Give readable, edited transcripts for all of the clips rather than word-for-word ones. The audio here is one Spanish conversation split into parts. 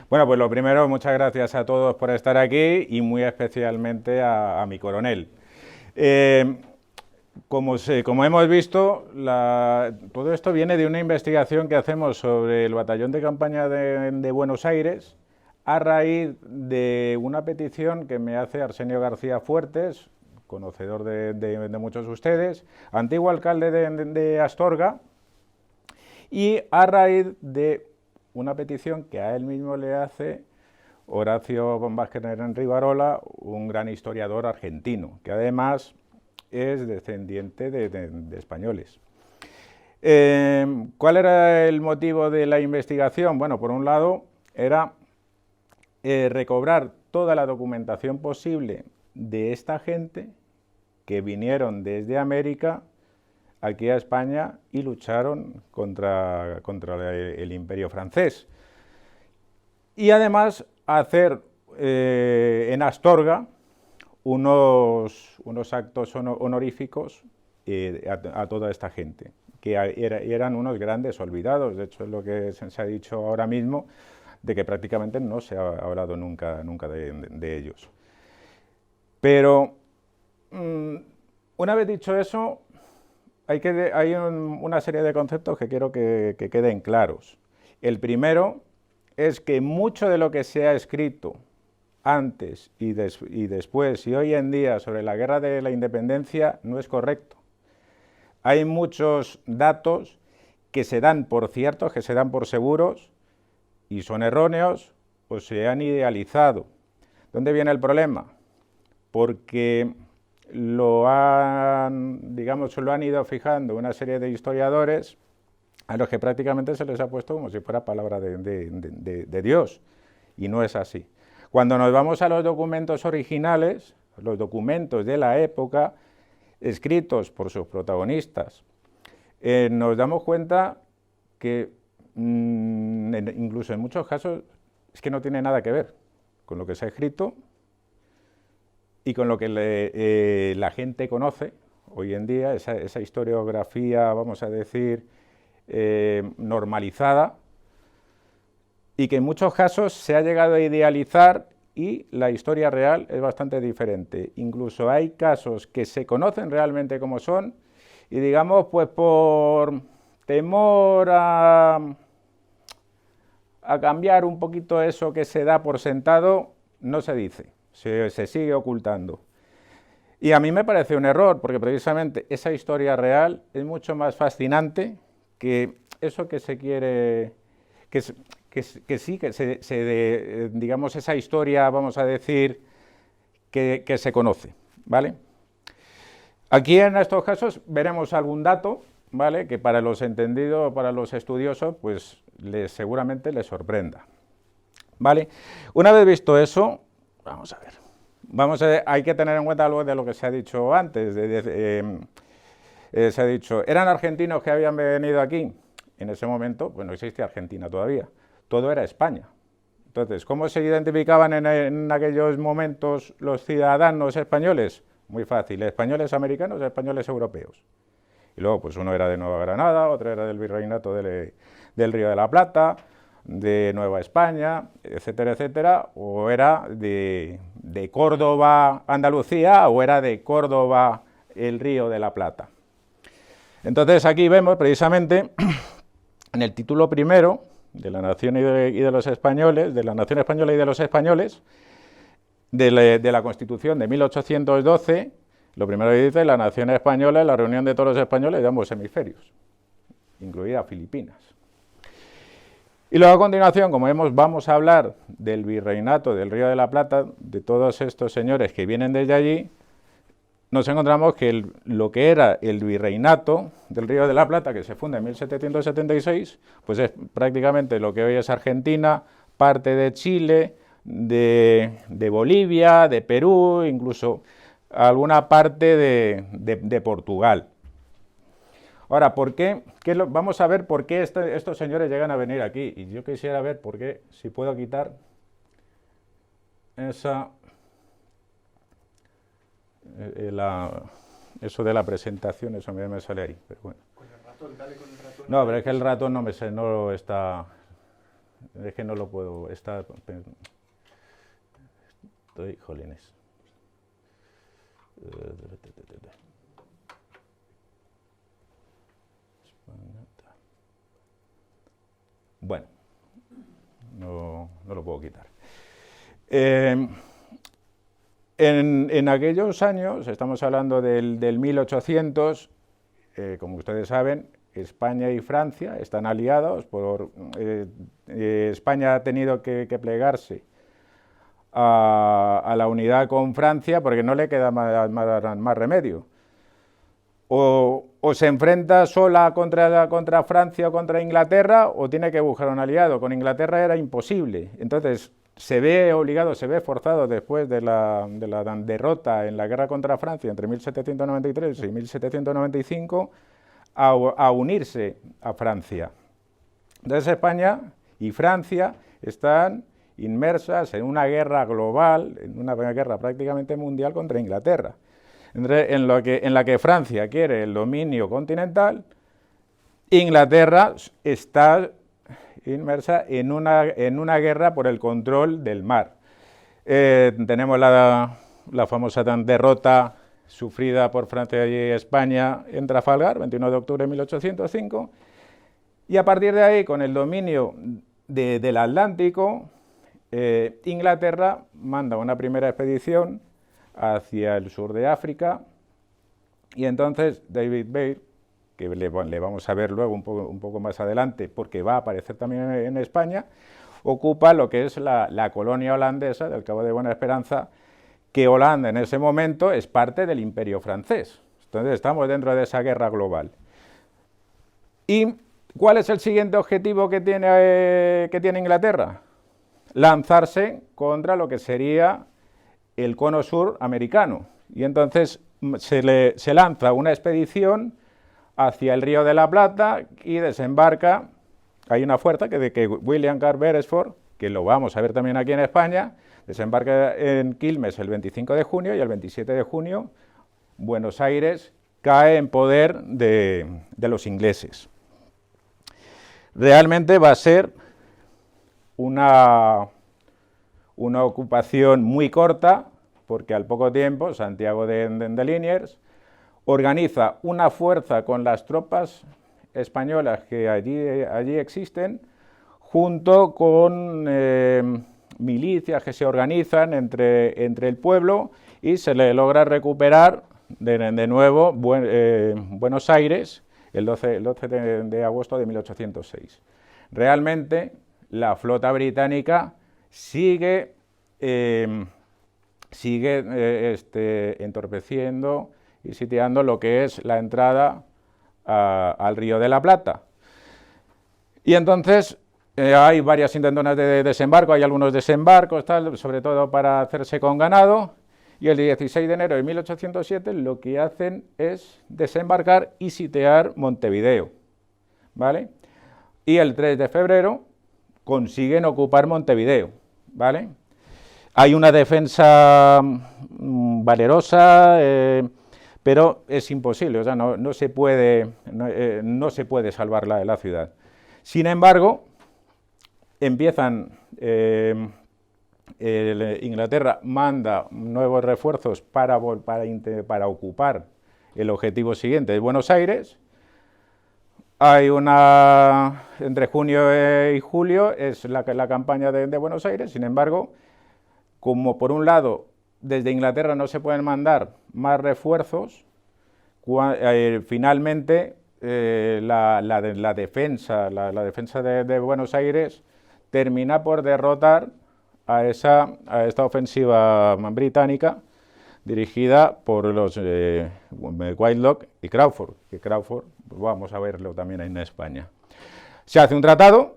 Bueno, pues lo primero, muchas gracias a todos por estar aquí y muy especialmente a mi coronel. Eh, como hemos visto, todo esto viene de una investigación que hacemos sobre el batallón de campaña de Buenos Aires a raíz de una petición que me hace Arsenio García Fuertes, conocedor de muchos de ustedes, antiguo alcalde de Astorga, y a raíz de una petición que a él mismo le hace Horacio Vázquez Rivarola, un gran historiador argentino, que además es descendiente de españoles. ¿Cuál era el motivo de la investigación? Bueno, por un lado, era recobrar toda la documentación posible de esta gente que vinieron desde América aquí a España y lucharon contra el Imperio francés. Y además hacer en Astorga unos actos honoríficos a toda esta gente, que eran unos grandes olvidados. De hecho, es lo que se ha dicho ahora mismo, de que prácticamente no se ha hablado nunca de ellos. Pero, una vez dicho eso, hay una serie de conceptos que quiero que queden claros. El primero es que mucho de lo que se ha escrito antes y después y hoy en día sobre la guerra de la independencia no es correcto. Hay muchos datos que se dan por ciertos, que se dan por seguros y son erróneos o se han idealizado. ¿Dónde viene el problema? Porque lo han ido fijando una serie de historiadores a los que prácticamente se les ha puesto como si fuera palabra de Dios, y no es así. Cuando nos vamos a los documentos originales, los documentos de la época, escritos por sus protagonistas, nos damos cuenta que incluso en muchos casos es que no tiene nada que ver con lo que se ha escrito y con lo que la gente conoce hoy en día, esa historiografía, vamos a decir, normalizada, y que en muchos casos se ha llegado a idealizar y la historia real es bastante diferente. Incluso hay casos que se conocen realmente como son y, digamos, pues por temor a cambiar un poquito eso que se da por sentado, no se dice, se sigue ocultando. Y a mí me parece un error, porque precisamente esa historia real es mucho más fascinante que eso que se quiere, digamos, esa historia, vamos a decir, que se conoce, ¿vale? Aquí en estos casos veremos algún dato, ¿vale?, que para los entendidos, para los estudiosos, pues seguramente les sorprenda, ¿vale? Una vez visto eso, vamos a ver, hay que tener en cuenta algo de lo que se ha dicho antes, se ha dicho, ¿eran argentinos que habían venido aquí? En ese momento, pues no existía Argentina todavía, todo era España. Entonces, ¿cómo se identificaban en aquellos momentos los ciudadanos españoles? Muy fácil, españoles americanos, españoles europeos. Y luego, pues uno era de Nueva Granada, otro era del Virreinato del Río de la Plata, de Nueva España, etcétera, etcétera, o era de Córdoba, Andalucía, o era de Córdoba, el Río de la Plata. Entonces, aquí vemos precisamente en el título primero de la nación y de los españoles, de la nación española y de los españoles, de la Constitución de 1812, lo primero que dice, la nación española es la reunión de todos los españoles de ambos hemisferios, incluida Filipinas. Y luego a continuación, como vemos, vamos a hablar del virreinato del Río de la Plata, de todos estos señores que vienen desde allí. Nos encontramos que lo que era el virreinato del Río de la Plata, que se funda en 1776, pues es prácticamente lo que hoy es Argentina, parte de Chile, de Bolivia, de Perú, incluso alguna parte de Portugal. Ahora, ¿por qué? Vamos a ver por qué estos señores llegan a venir aquí. Y yo quisiera ver por qué, si puedo quitar eso de la presentación, eso me sale ahí, pero bueno. Con el ratón, dale con el ratón. No, pero es que el ratón no está... Es que no lo puedo, estoy, jolines. Bueno, no lo puedo quitar. En aquellos años, estamos hablando del 1800, como ustedes saben, España y Francia están aliados. España ha tenido que plegarse a la unidad con Francia porque no le queda más remedio. O se enfrenta sola contra Francia o contra Inglaterra, o tiene que buscar un aliado. Con Inglaterra era imposible. Entonces se ve obligado, se ve forzado, después de la derrota en la guerra contra Francia entre 1793 y 1795, a unirse a Francia. Entonces España y Francia están inmersas en una guerra global, en una guerra prácticamente mundial contra Inglaterra, en la que Francia quiere el dominio continental. Inglaterra está inmersa en una guerra por el control del mar. Tenemos la famosa derrota sufrida por Francia y España en Trafalgar, 21 de octubre de 1805, y a partir de ahí, con el dominio del Atlántico, Inglaterra manda una primera expedición hacia el sur de África, y entonces David Baird, que le vamos a ver luego un poco más adelante, porque va a aparecer también en España, ocupa lo que es la colonia holandesa del Cabo de Buena Esperanza, que Holanda en ese momento es parte del Imperio francés. Entonces estamos dentro de esa guerra global. ¿Y cuál es el siguiente objetivo que tiene Inglaterra? Lanzarse contra lo que sería el cono sur americano. Y entonces se lanza una expedición hacia el Río de la Plata y desembarca. Hay una fuerza que William Carr Beresford, que lo vamos a ver también aquí en España, desembarca en Quilmes el 25 de junio y el 27 de junio Buenos Aires cae en poder de los ingleses. Realmente va a ser una ocupación muy corta, porque al poco tiempo Santiago de Liniers organiza una fuerza con las tropas españolas que allí existen, junto con milicias que se organizan entre el pueblo, y se le logra recuperar de nuevo Buenos Aires el 12 de agosto de 1806. Realmente la flota británica sigue entorpeciendo y sitiando lo que es la entrada al Río de la Plata. Y entonces hay varias intentonas de desembarco, hay algunos desembarcos, sobre todo para hacerse con ganado, y el 16 de enero de 1807 lo que hacen es desembarcar y sitiar Montevideo, ¿vale? Y el 3 de febrero consiguen ocupar Montevideo, ¿vale? Hay una defensa valerosa, pero es imposible, o sea, no se puede salvar la ciudad. Sin embargo, Inglaterra manda nuevos refuerzos para ocupar el objetivo siguiente de Buenos Aires. Hay entre junio y julio es la campaña de Buenos Aires. Sin embargo, como por un lado desde Inglaterra no se pueden mandar más refuerzos, finalmente la defensa de Buenos Aires termina por derrotar a esta ofensiva británica dirigida por los Whitelock y Crawford, que Crawford vamos a verlo también en España. Se hace un tratado,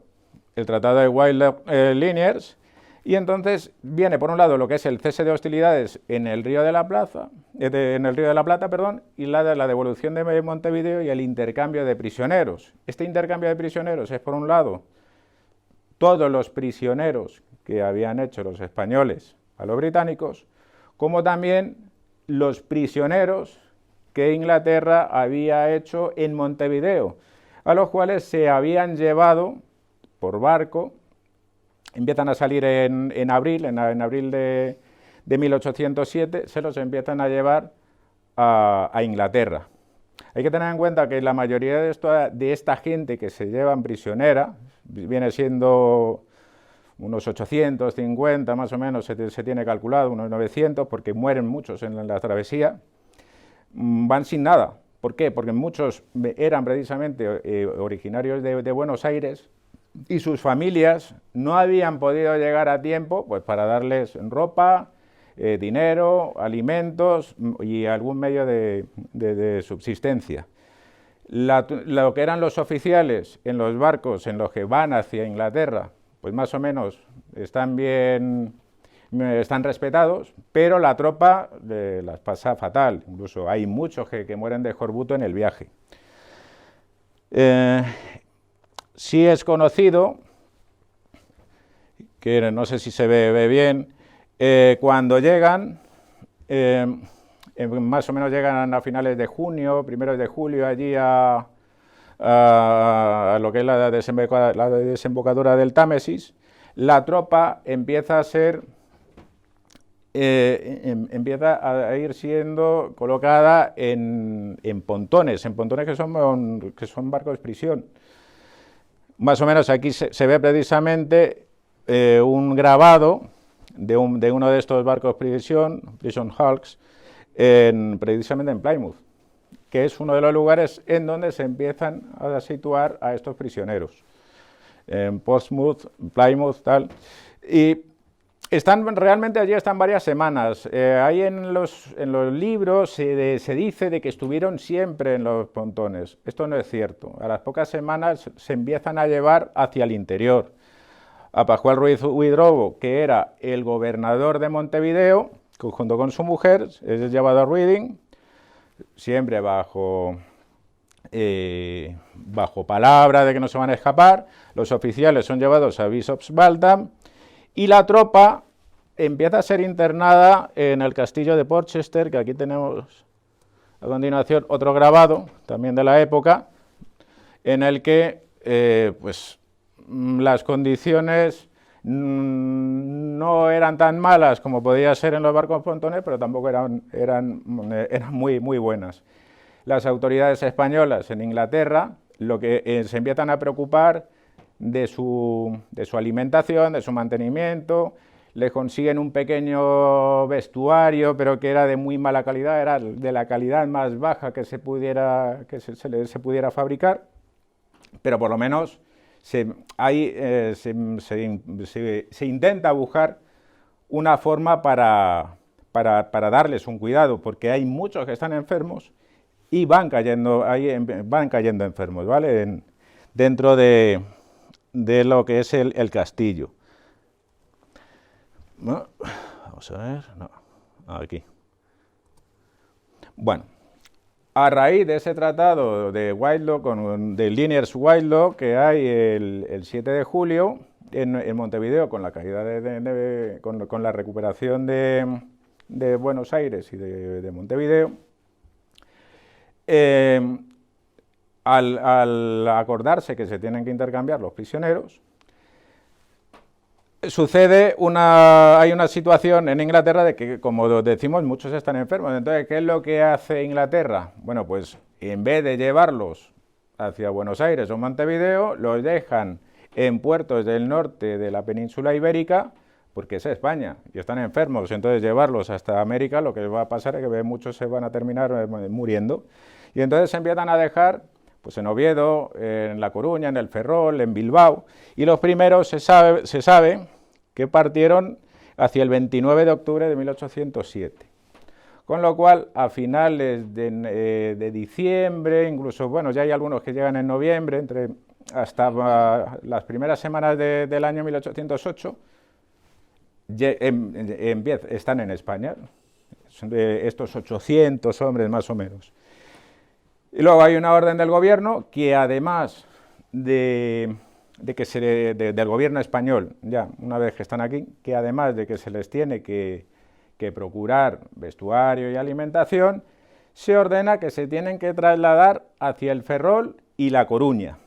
el tratado de Whitelock-Liniers, y entonces viene por un lado lo que es el cese de hostilidades en el Río de la Plata, y la devolución de Montevideo y el intercambio de prisioneros. Este intercambio de prisioneros es, por un lado, todos los prisioneros que habían hecho los españoles a los británicos, como también los prisioneros que Inglaterra había hecho en Montevideo, a los cuales se habían llevado por barco empiezan a salir en abril, en abril de 1807, se los empiezan a llevar a Inglaterra. Hay que tener en cuenta que la mayoría de esta gente que se llevan prisionera, viene siendo unos 850 más o menos, se tiene calculado, unos 900, porque mueren muchos en la travesía, van sin nada. ¿Por qué? Porque muchos eran precisamente originarios de Buenos Aires y sus familias no habían podido llegar a tiempo pues, para darles ropa, dinero, alimentos y algún medio de subsistencia. Lo que eran los oficiales en los barcos en los que van hacia Inglaterra, pues más o menos están respetados, pero la tropa las pasa fatal. Incluso hay muchos que mueren de escorbuto en el viaje. Sí es conocido, que no sé si se ve bien, cuando llegan, más o menos llegan a finales de junio, primeros de julio, allí a lo que es la desembocadura del Támesis, la tropa empieza a ser, empieza a ir siendo colocada en pontones que son barcos prisión. Más o menos aquí se ve precisamente un grabado de uno de estos barcos prison hulks, precisamente en Plymouth, que es uno de los lugares en donde se empiezan a situar a estos prisioneros. En Portsmouth, Plymouth, tal. Y realmente allí están varias semanas. Ahí en los libros se dice de que estuvieron siempre en los pontones. Esto no es cierto. A las pocas semanas se empiezan a llevar hacia el interior. A Pascual Ruiz Huidrobo, que era el gobernador de Montevideo, junto con su mujer, es llevado a Reading, siempre bajo palabra de que no se van a escapar. Los oficiales son llevados a Bishop's Waltham y la tropa empieza a ser internada en el castillo de Porchester, que aquí tenemos a continuación otro grabado, también de la época, en el que pues, las condiciones no eran tan malas como podía ser en los barcos pontones, pero tampoco eran muy buenas. Las autoridades españolas en Inglaterra se empiezan a preocupar de su alimentación, de su mantenimiento, le consiguen un pequeño vestuario, pero que era de muy mala calidad, era de la calidad más baja que se pudiera fabricar, pero por lo menos se intenta buscar una forma para darles un cuidado, porque hay muchos que están enfermos y van cayendo enfermos, ¿vale? Dentro de lo que es el castillo. ¿No? Vamos a ver, no, aquí. Bueno, a raíz de ese tratado de Whitelaw, de Liniers Whitelaw, que hay el 7 de julio en Montevideo, con la caída con la recuperación de Buenos Aires y de Montevideo, al acordarse que se tienen que intercambiar los prisioneros, hay una situación en Inglaterra de que, como decimos, muchos están enfermos. Entonces, ¿qué es lo que hace Inglaterra? Bueno, pues en vez de llevarlos hacia Buenos Aires o Montevideo, los dejan en puertos del norte de la península ibérica, porque es España y están enfermos. Entonces, llevarlos hasta América, lo que va a pasar es que muchos se van a terminar muriendo. Y entonces se empiezan a dejar pues en Oviedo, en La Coruña, en el Ferrol, en Bilbao, y los primeros se sabe que partieron hacia el 29 de octubre de 1807. Con lo cual, a finales de diciembre, incluso, bueno, ya hay algunos que llegan en noviembre, hasta las primeras semanas del año 1808, están en España, son de estos 800 hombres más o menos. Y luego hay una orden del gobierno que, además del gobierno español, ya una vez que están aquí, que además de que se les tiene que procurar vestuario y alimentación, se ordena que se tienen que trasladar hacia el Ferrol y La Coruña.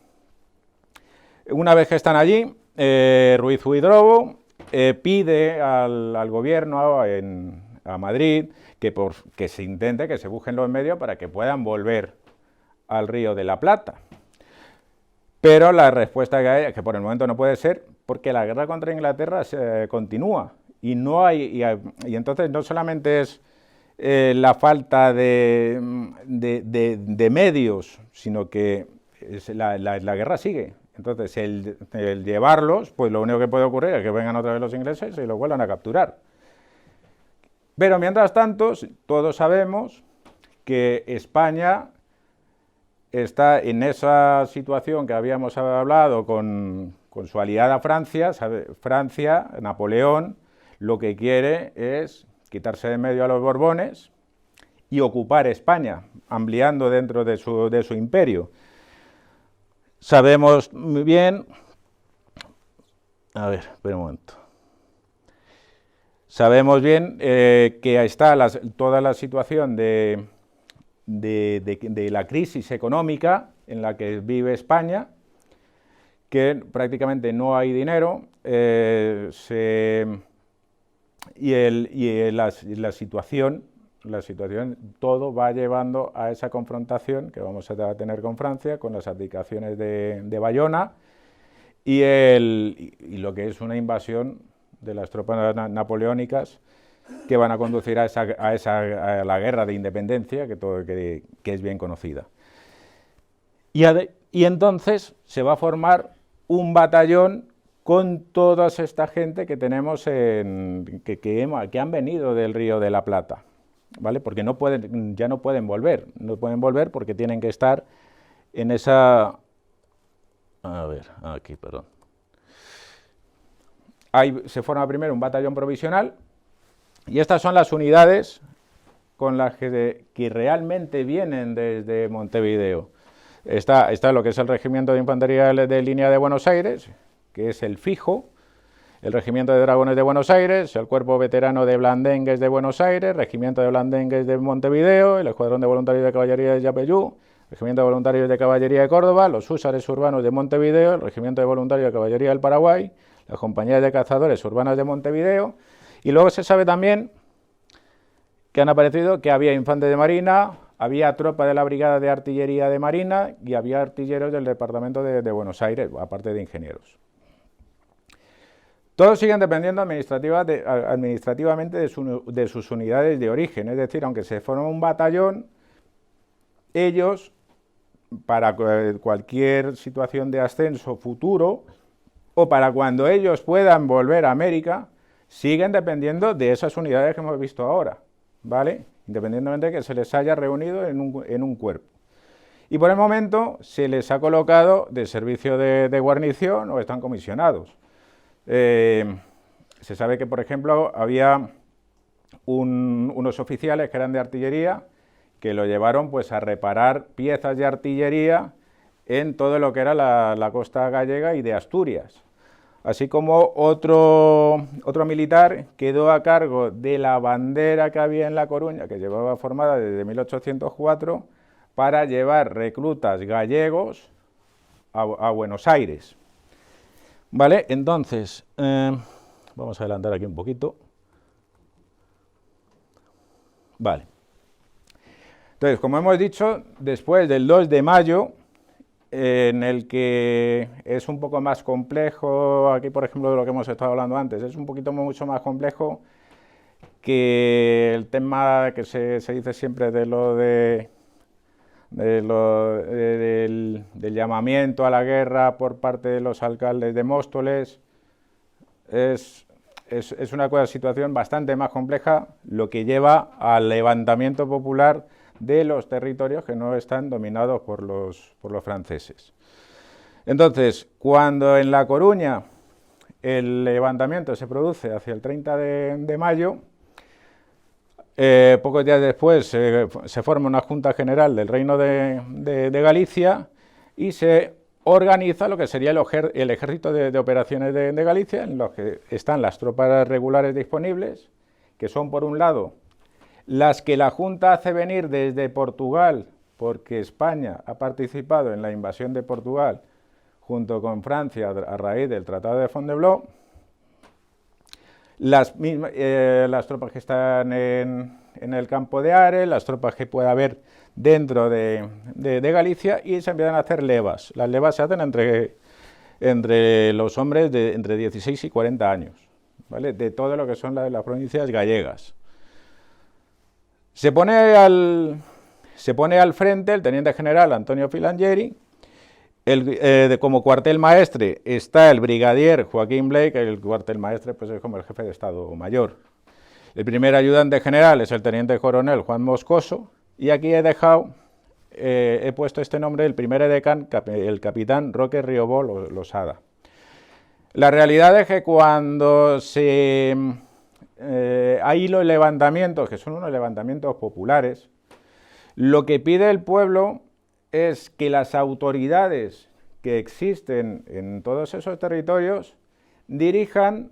Una vez que están allí, Ruiz Huidrobo pide al gobierno a Madrid que se intente, que se busquen los medios para que puedan volver al Río de la Plata. Pero la respuesta que hay es que por el momento no puede ser, porque la guerra contra Inglaterra continúa y no hay, y entonces no solamente es la falta de medios, sino que la guerra sigue. Entonces el llevarlos, pues lo único que puede ocurrir es que vengan otra vez los ingleses y los vuelvan a capturar. Pero mientras tanto, todos sabemos que España está en esa situación que habíamos hablado con su aliada Francia. Francia, Napoleón, lo que quiere es quitarse de medio a los Borbones y ocupar España, ampliando dentro de su imperio. Sabemos muy bien, a ver, espera un momento. Sabemos bien que está toda la situación de la crisis económica en la que vive España, que prácticamente no hay dinero, la situación, todo va llevando a esa confrontación que vamos a tener con Francia, con las abdicaciones de Bayona y lo que es una invasión de las tropas napoleónicas que van a conducir a la guerra de independencia, que es bien conocida. Y entonces se va a formar un batallón con toda esta gente que tenemos, que han venido del Río de la Plata, ¿vale? Porque ya no pueden volver porque tienen que estar en esa... A ver, aquí, perdón. Se forma primero un batallón provisional, y estas son las unidades con las que realmente vienen desde Montevideo. Está lo que es el Regimiento de Infantería de Línea de Buenos Aires, que es el fijo, el Regimiento de Dragones de Buenos Aires, el Cuerpo Veterano de Blandengues de Buenos Aires, Regimiento de Blandengues de Montevideo, el Escuadrón de Voluntarios de Caballería de Yapeyú, Regimiento de Voluntarios de Caballería de Córdoba, los Húsares Urbanos de Montevideo, el Regimiento de Voluntarios de Caballería del Paraguay, las Compañías de Cazadores Urbanas de Montevideo, y luego se sabe también que han aparecido que había infantes de marina, había tropa de la Brigada de Artillería de Marina y había artilleros del Departamento de Buenos Aires, aparte de ingenieros. Todos siguen dependiendo administrativamente de sus unidades de origen, es decir, aunque se forme un batallón, ellos, para cualquier situación de ascenso futuro, o para cuando ellos puedan volver a América, siguen dependiendo de esas unidades que hemos visto ahora, ¿vale? Independientemente de que se les haya reunido en un cuerpo. Y por el momento se les ha colocado de servicio de guarnición o están comisionados. Se sabe que, por ejemplo, había unos oficiales que eran de artillería que lo llevaron pues a reparar piezas de artillería en todo lo que era la costa gallega y de Asturias. Así como otro militar quedó a cargo de la bandera que había en La Coruña, que llevaba formada desde 1804, para llevar reclutas gallegos a Buenos Aires. Vale, entonces, vamos a adelantar aquí un poquito. Vale. Entonces, como hemos dicho, después del 2 de mayo, en el que es un poco más complejo, aquí por ejemplo de lo que hemos estado hablando antes, es un poquito mucho más complejo que el tema que se dice siempre del llamamiento a la guerra por parte de los alcaldes de Móstoles. Es una situación bastante más compleja, lo que lleva al levantamiento popular de los territorios que no están dominados por los franceses. Entonces, cuando en La Coruña el levantamiento se produce hacia el 30 de mayo, pocos días después se forma una Junta General del Reino de Galicia y se organiza lo que sería el Ejército de Operaciones de Galicia, en los que están las tropas regulares disponibles, que son, por un lado, las que la Junta hace venir desde Portugal, porque España ha participado en la invasión de Portugal junto con Francia a raíz del Tratado de Fontainebleau. Las tropas que están en el campo de Ares, las tropas que pueda haber dentro de Galicia, y se empiezan a hacer levas. Las levas se hacen entre los hombres de entre 16 y 40 años, ¿vale? De todo lo que son las provincias gallegas. Se pone al frente el teniente general Antonio Filangieri. Como cuartel maestre está el brigadier Joaquín Blake. El cuartel maestre pues es como el jefe de Estado Mayor. El primer ayudante general es el teniente coronel Juan Moscoso, y aquí he puesto este nombre, el primer edecán, el capitán Roque Riobó Losada. La realidad es que cuando hay los levantamientos, que son unos levantamientos populares, lo que pide el pueblo es que las autoridades que existen en todos esos territorios dirijan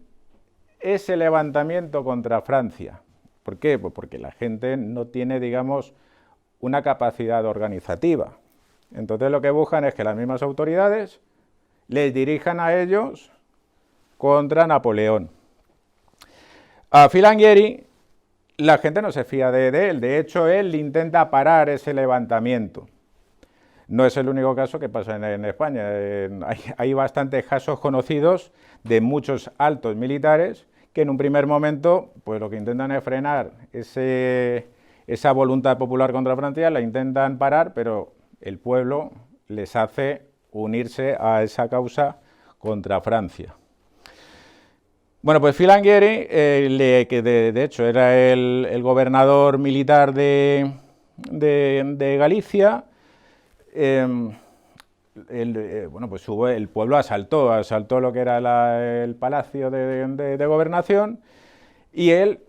ese levantamiento contra Francia. ¿Por qué? Pues porque la gente no tiene, digamos, una capacidad organizativa. Entonces lo que buscan es que las mismas autoridades les dirijan a ellos contra Napoleón. A Filangieri la gente no se fía de él, de hecho él intenta parar ese levantamiento. No es el único caso que pasa en España, hay bastantes casos conocidos de muchos altos militares que en un primer momento pues lo que intentan es frenar esa voluntad popular contra Francia, la intentan parar, pero el pueblo les hace unirse a esa causa contra Francia. Bueno, pues Filangieri, que de hecho era el gobernador militar de Galicia, bueno, pues el pueblo asaltó lo que era el palacio de gobernación, y él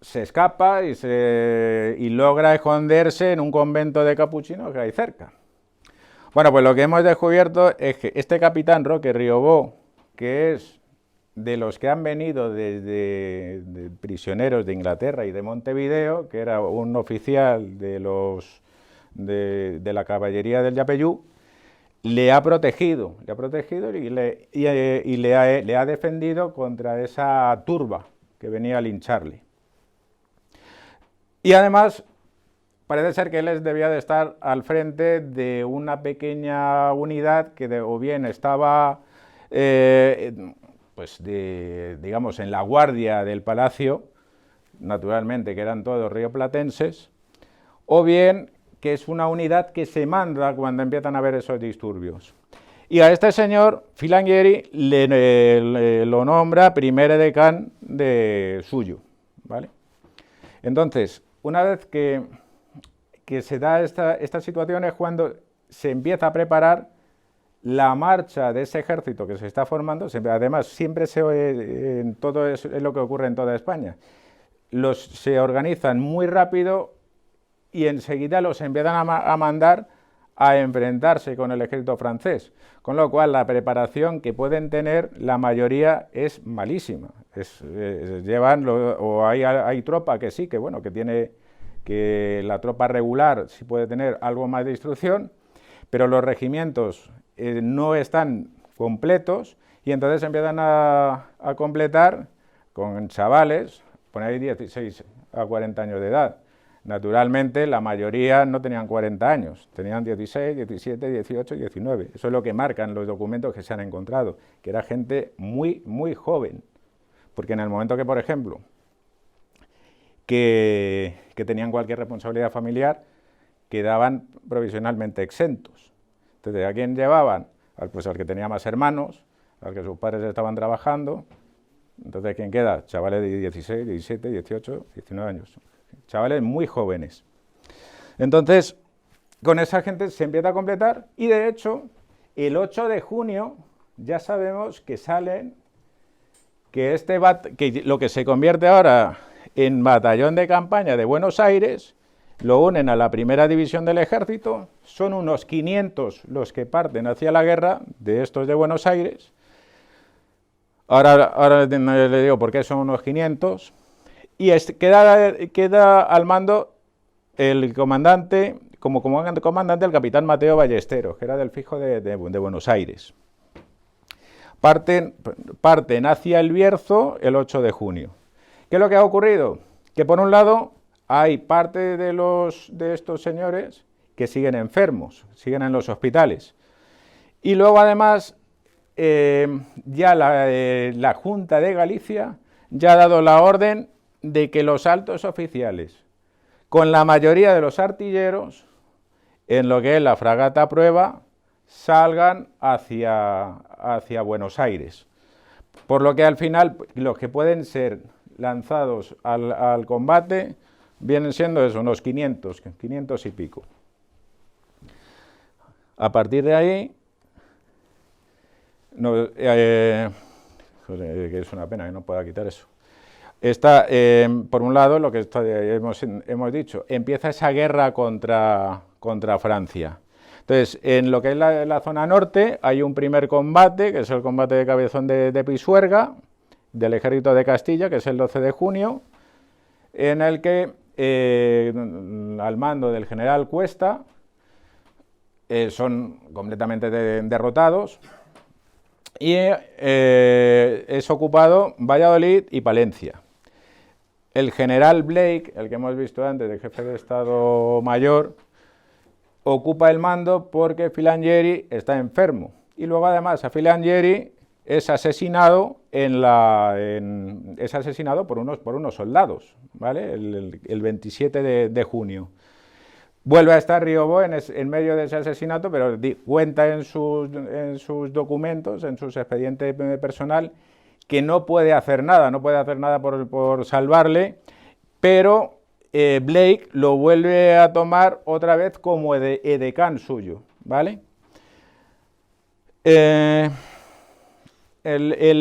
se escapa y logra esconderse en un convento de capuchinos que hay cerca. Bueno, pues lo que hemos descubierto es que este capitán Roque Riobó, que es de los que han venido de prisioneros de Inglaterra y de Montevideo, que era un oficial de la caballería del Yapeyú, le ha protegido y le ha defendido contra esa turba que venía a lincharle. Y además parece ser que él debía de estar al frente de una pequeña unidad que o bien estaba digamos en la guardia del palacio, naturalmente que eran todos rioplatenses, o bien que es una unidad que se manda cuando empiezan a haber esos disturbios. Y a este señor Filangieri lo nombra primer edecán de suyo, ¿vale? Entonces, una vez que se da esta situación es cuando se empieza a preparar la marcha de ese ejército que se está formando. Además, siempre todo es lo que ocurre en toda España. Se organizan muy rápido y enseguida los empiezan a mandar a enfrentarse con el ejército francés, con lo cual la preparación que pueden tener la mayoría es malísima. Hay tropa que sí, que la tropa regular sí puede tener algo más de instrucción, pero los regimientos no están completos, y entonces empiezan a completar con chavales, ponéis 16 a 40 años de edad. Naturalmente, la mayoría no tenían 40 años, tenían 16, 17, 18 y 19. Eso es lo que marcan los documentos que se han encontrado, que era gente muy, muy joven. Porque en el momento que, por ejemplo, que tenían cualquier responsabilidad familiar, quedaban provisionalmente exentos. Entonces, ¿a quién llevaban? Pues al que tenía más hermanos, al que sus padres estaban trabajando. Entonces, ¿quién queda? Chavales de 16, 17, 18, 19 años. Chavales muy jóvenes. Entonces, con esa gente se empieza a completar, y de hecho, el 8 de junio ya sabemos que salen, que lo que se convierte ahora en batallón de campaña de Buenos Aires, lo unen a la primera división del ejército, son unos 500 los que parten hacia la guerra de estos de Buenos Aires. Ahora le digo por qué son unos 500. Y queda al mando el comandante, como comandante, el capitán Mateo Ballesteros, que era del fijo de Buenos Aires, parten hacia el Bierzo el 8 de junio. ¿Qué es lo que ha ocurrido? Que por un lado hay parte de estos señores que siguen enfermos, siguen en los hospitales. Y luego además ya la Junta de Galicia ya ha dado la orden de que los altos oficiales, con la mayoría de los artilleros, en lo que es la fragata prueba, salgan hacia Buenos Aires. Por lo que al final los que pueden ser lanzados al combate vienen siendo eso, unos 500 y pico. A partir de ahí, que es una pena que no pueda quitar eso. Está, por un lado, lo que hemos dicho, empieza esa guerra contra Francia. Entonces, en lo que es la zona norte, hay un primer combate, que es el combate de Cabezón de Pisuerga, del ejército de Castilla, que es el 12 de junio, en el que, al mando del general Cuesta, son completamente derrotados, y es ocupado Valladolid y Palencia. El general Blake, el que hemos visto antes, el jefe de Estado Mayor, ocupa el mando porque Filangieri está enfermo. Y luego además a Filangieri es asesinado por unos soldados, ¿vale? El 27 de junio. Vuelve a estar Riobó en medio de ese asesinato, pero cuenta en sus documentos, en su expediente personal, que no puede hacer nada por salvarle, pero Blake lo vuelve a tomar otra vez como edecán suyo, ¿vale? El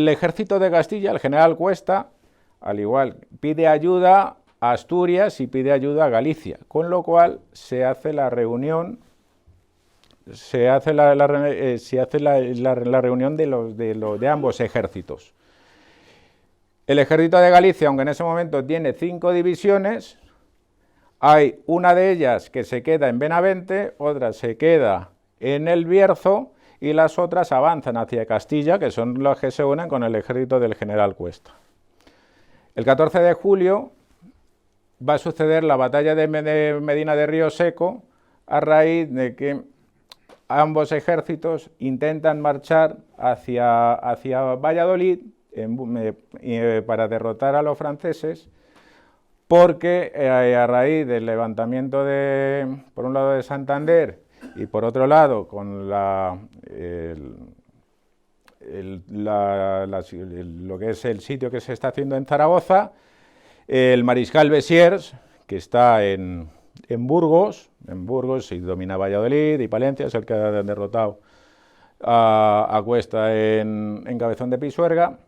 ejército de Castilla, el general Cuesta, al igual, pide ayuda a Asturias y pide ayuda a Galicia, con lo cual se hace la reunión. Se hace la reunión de ambos ejércitos. El ejército de Galicia, aunque en ese momento tiene 5 divisiones, hay una de ellas que se queda en Benavente, otra se queda en el Bierzo y las otras avanzan hacia Castilla, que son las que se unen con el ejército del general Cuesta. El 14 de julio va a suceder la batalla de Medina de Río Seco, a raíz de que ambos ejércitos intentan marchar hacia Valladolid para derrotar a los franceses, porque a raíz del levantamiento por un lado de Santander y por otro lado con lo que es el sitio que se está haciendo en Zaragoza, el mariscal Bessiers, que está en Burgos y domina Valladolid y Palencia, es el que ha derrotado a Cuesta en Cabezón de Pisuerga,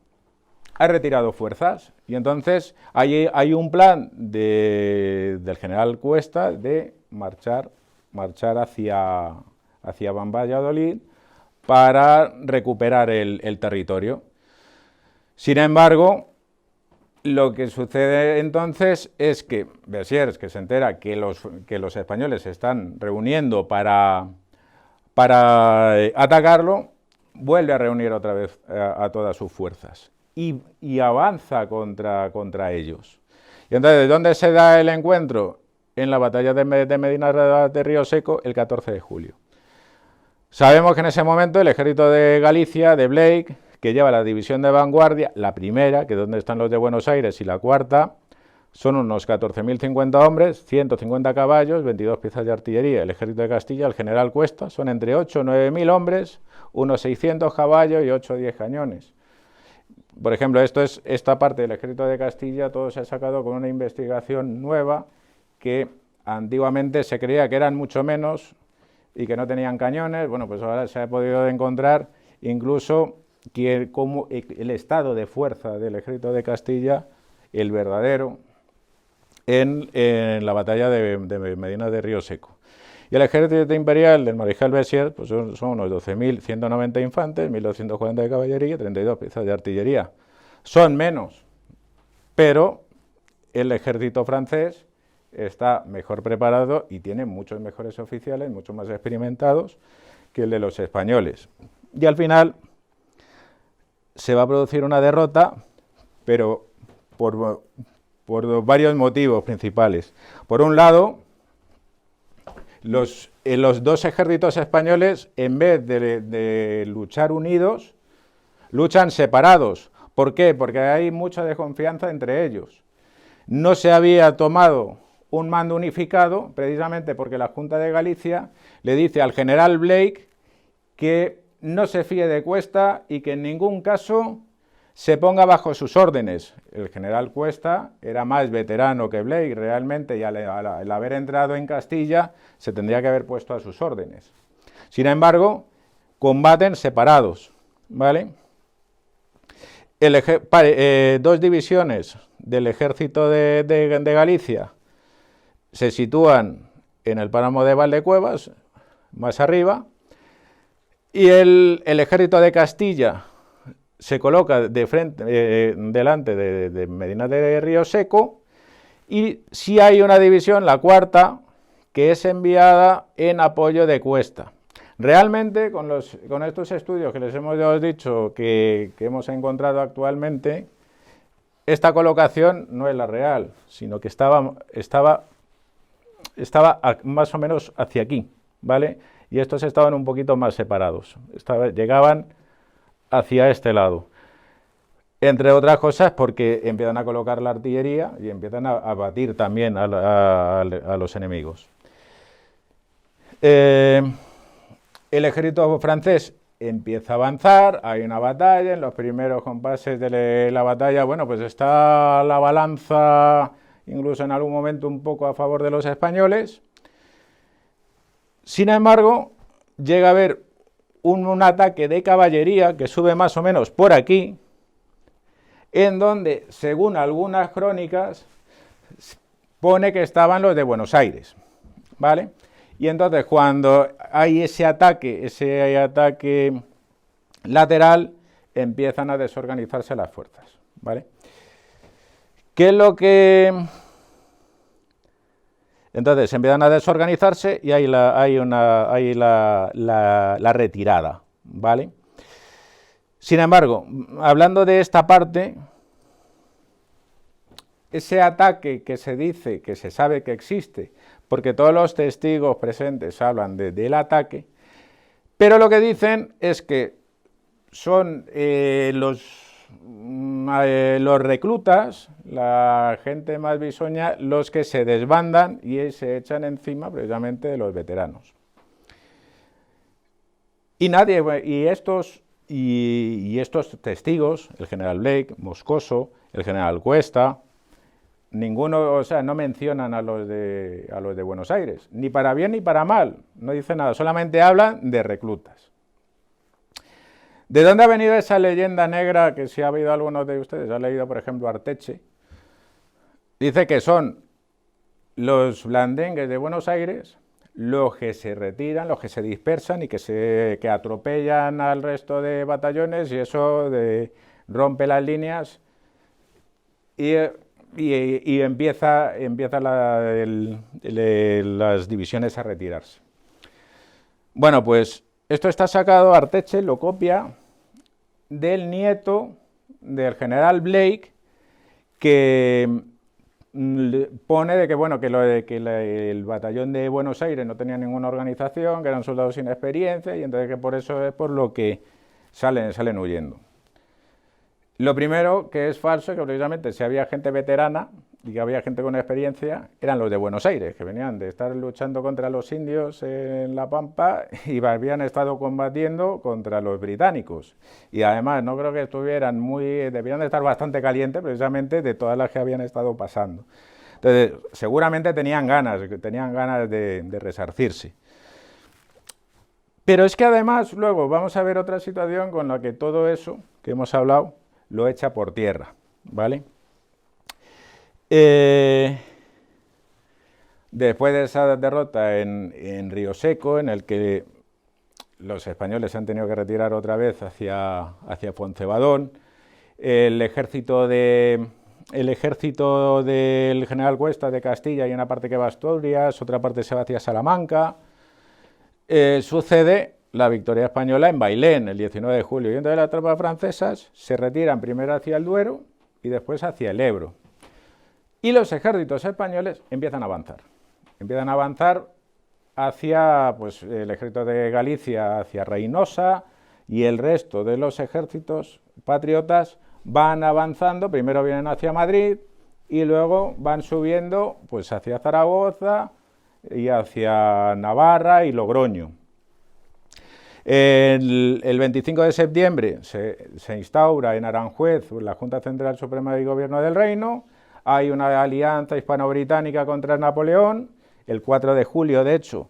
ha retirado fuerzas, y entonces hay un plan del general Cuesta de marchar hacia Valladolid para recuperar el territorio. Sin embargo, lo que sucede entonces es que Bessiers, que se entera que los españoles se están reuniendo para atacarlo, vuelve a reunir otra vez a todas sus fuerzas y avanza contra ellos. Y entonces, ¿de dónde se da el encuentro? En la batalla de Medina de Río Seco, el 14 de julio. Sabemos que en ese momento el ejército de Galicia, de Blake, que lleva la división de vanguardia, la primera, que es donde están los de Buenos Aires, y la cuarta, son unos 14.050 hombres, 150 caballos, 22 piezas de artillería. El ejército de Castilla, el general Cuesta, son entre 8 o 9.000 hombres, unos 600 caballos y 8 o 10 cañones. Por ejemplo, esta parte del ejército de Castilla, todo se ha sacado con una investigación nueva, que antiguamente se creía que eran mucho menos y que no tenían cañones. Bueno, pues ahora se ha podido encontrar incluso como el estado de fuerza del ejército de Castilla, el verdadero, en la batalla de Medina de Río Seco. Y el ejército imperial del mariscal Bessiers pues son unos 12.190 infantes, 1.240 de caballería y 32 piezas de artillería. Son menos, pero el ejército francés está mejor preparado y tiene muchos mejores oficiales, mucho más experimentados que el de los españoles. Y al final, se va a producir una derrota, pero por varios motivos principales. Por un lado, los dos ejércitos españoles, en vez de luchar unidos, luchan separados. ¿Por qué? Porque hay mucha desconfianza entre ellos. No se había tomado un mando unificado, precisamente porque la Junta de Galicia le dice al general Blake que no se fíe de Cuesta y que en ningún caso se ponga bajo sus órdenes. El general Cuesta era más veterano que Blake realmente, y al haber entrado en Castilla se tendría que haber puesto a sus órdenes. Sin embargo, combaten separados, ¿vale? Dos divisiones del ejército de Galicia se sitúan en el páramo de Valdecuevas, más arriba, y el ejército de Castilla se coloca delante de Medina de Río Seco, y sí hay una división, la cuarta, que es enviada en apoyo de Cuesta. Realmente, con estos estudios que les hemos dicho que hemos encontrado actualmente, esta colocación no es la real, sino que estaba más o menos hacia aquí, ¿vale? Y estos estaban un poquito más separados, llegaban hacia este lado. Entre otras cosas porque empiezan a colocar la artillería y empiezan a batir también a los enemigos. El ejército francés empieza a avanzar, hay una batalla, en los primeros compases de la batalla, bueno, pues está la balanza, incluso en algún momento un poco a favor de los españoles. Sin embargo, llega a haber un ataque de caballería que sube más o menos por aquí, en donde, según algunas crónicas, pone que estaban los de Buenos Aires, ¿vale? Y entonces cuando hay ese ataque lateral, empiezan a desorganizarse las fuerzas, ¿vale? ¿Qué es lo que...? Entonces empiezan a desorganizarse y hay la retirada, ¿vale? Sin embargo, hablando de esta parte, ese ataque que se dice, que se sabe que existe, porque todos los testigos presentes hablan del ataque, pero lo que dicen es que son los reclutas, la gente más bisoña, los que se desbandan y se echan encima precisamente de los veteranos. Y estos testigos, el general Blake, Moscoso, el general Cuesta, ninguno, o sea, no mencionan a los de Buenos Aires, ni para bien ni para mal, no dicen nada, solamente hablan de reclutas. ¿De dónde ha venido esa leyenda negra que si ha habido alguno de ustedes, ha leído por ejemplo Arteche? Dice que son los blandengues de Buenos Aires los que se retiran, los que se dispersan y que atropellan al resto de batallones, y eso rompe las líneas y empieza las divisiones a retirarse. Bueno, pues esto está sacado, Arteche lo copia del nieto del general Blake, que pone de que, bueno, el batallón de Buenos Aires no tenía ninguna organización, que eran soldados sin experiencia, y entonces que por eso es por lo que salen huyendo. Lo primero que es falso es que precisamente si había gente veterana y que había gente con experiencia, eran los de Buenos Aires, que venían de estar luchando contra los indios en la Pampa y habían estado combatiendo contra los británicos. Y además no creo que debían de estar bastante calientes precisamente de todas las que habían estado pasando. Entonces, seguramente tenían ganas de resarcirse. Pero es que además luego vamos a ver otra situación con la que todo eso que hemos hablado lo echa por tierra, ¿vale? Después de esa derrota en Río Seco, en el que los españoles han tenido que retirar otra vez hacia Foncebadón, el ejército del general Cuesta de Castilla, hay una parte que va a Asturias, otra parte se va hacia Salamanca. Sucede la victoria española en Bailén, el 19 de julio. Y entonces las tropas francesas se retiran primero hacia el Duero y después hacia el Ebro. Y los ejércitos españoles empiezan a avanzar. Empiezan a avanzar hacia, pues, el ejército de Galicia hacia Reynosa, y el resto de los ejércitos patriotas van avanzando, primero vienen hacia Madrid y luego van subiendo pues hacia Zaragoza y hacia Navarra y Logroño. El 25 de septiembre se instaura en Aranjuez la Junta Central Suprema de Gobierno del Reino, hay una alianza hispano-británica contra Napoleón. El 4 de julio, de hecho,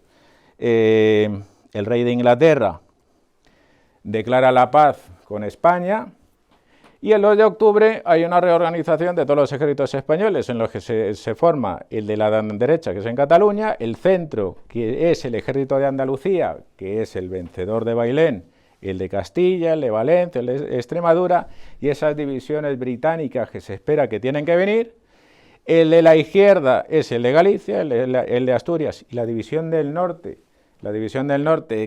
el rey de Inglaterra declara la paz con España, y el 2 de octubre hay una reorganización de todos los ejércitos españoles en los que se forma el de la derecha, que es en Cataluña, el centro, que es el ejército de Andalucía, que es el vencedor de Bailén, el de Castilla, el de Valencia, el de Extremadura, y esas divisiones británicas que se espera que tienen que venir. El de la izquierda es el de Galicia, el de Asturias, y la división del norte,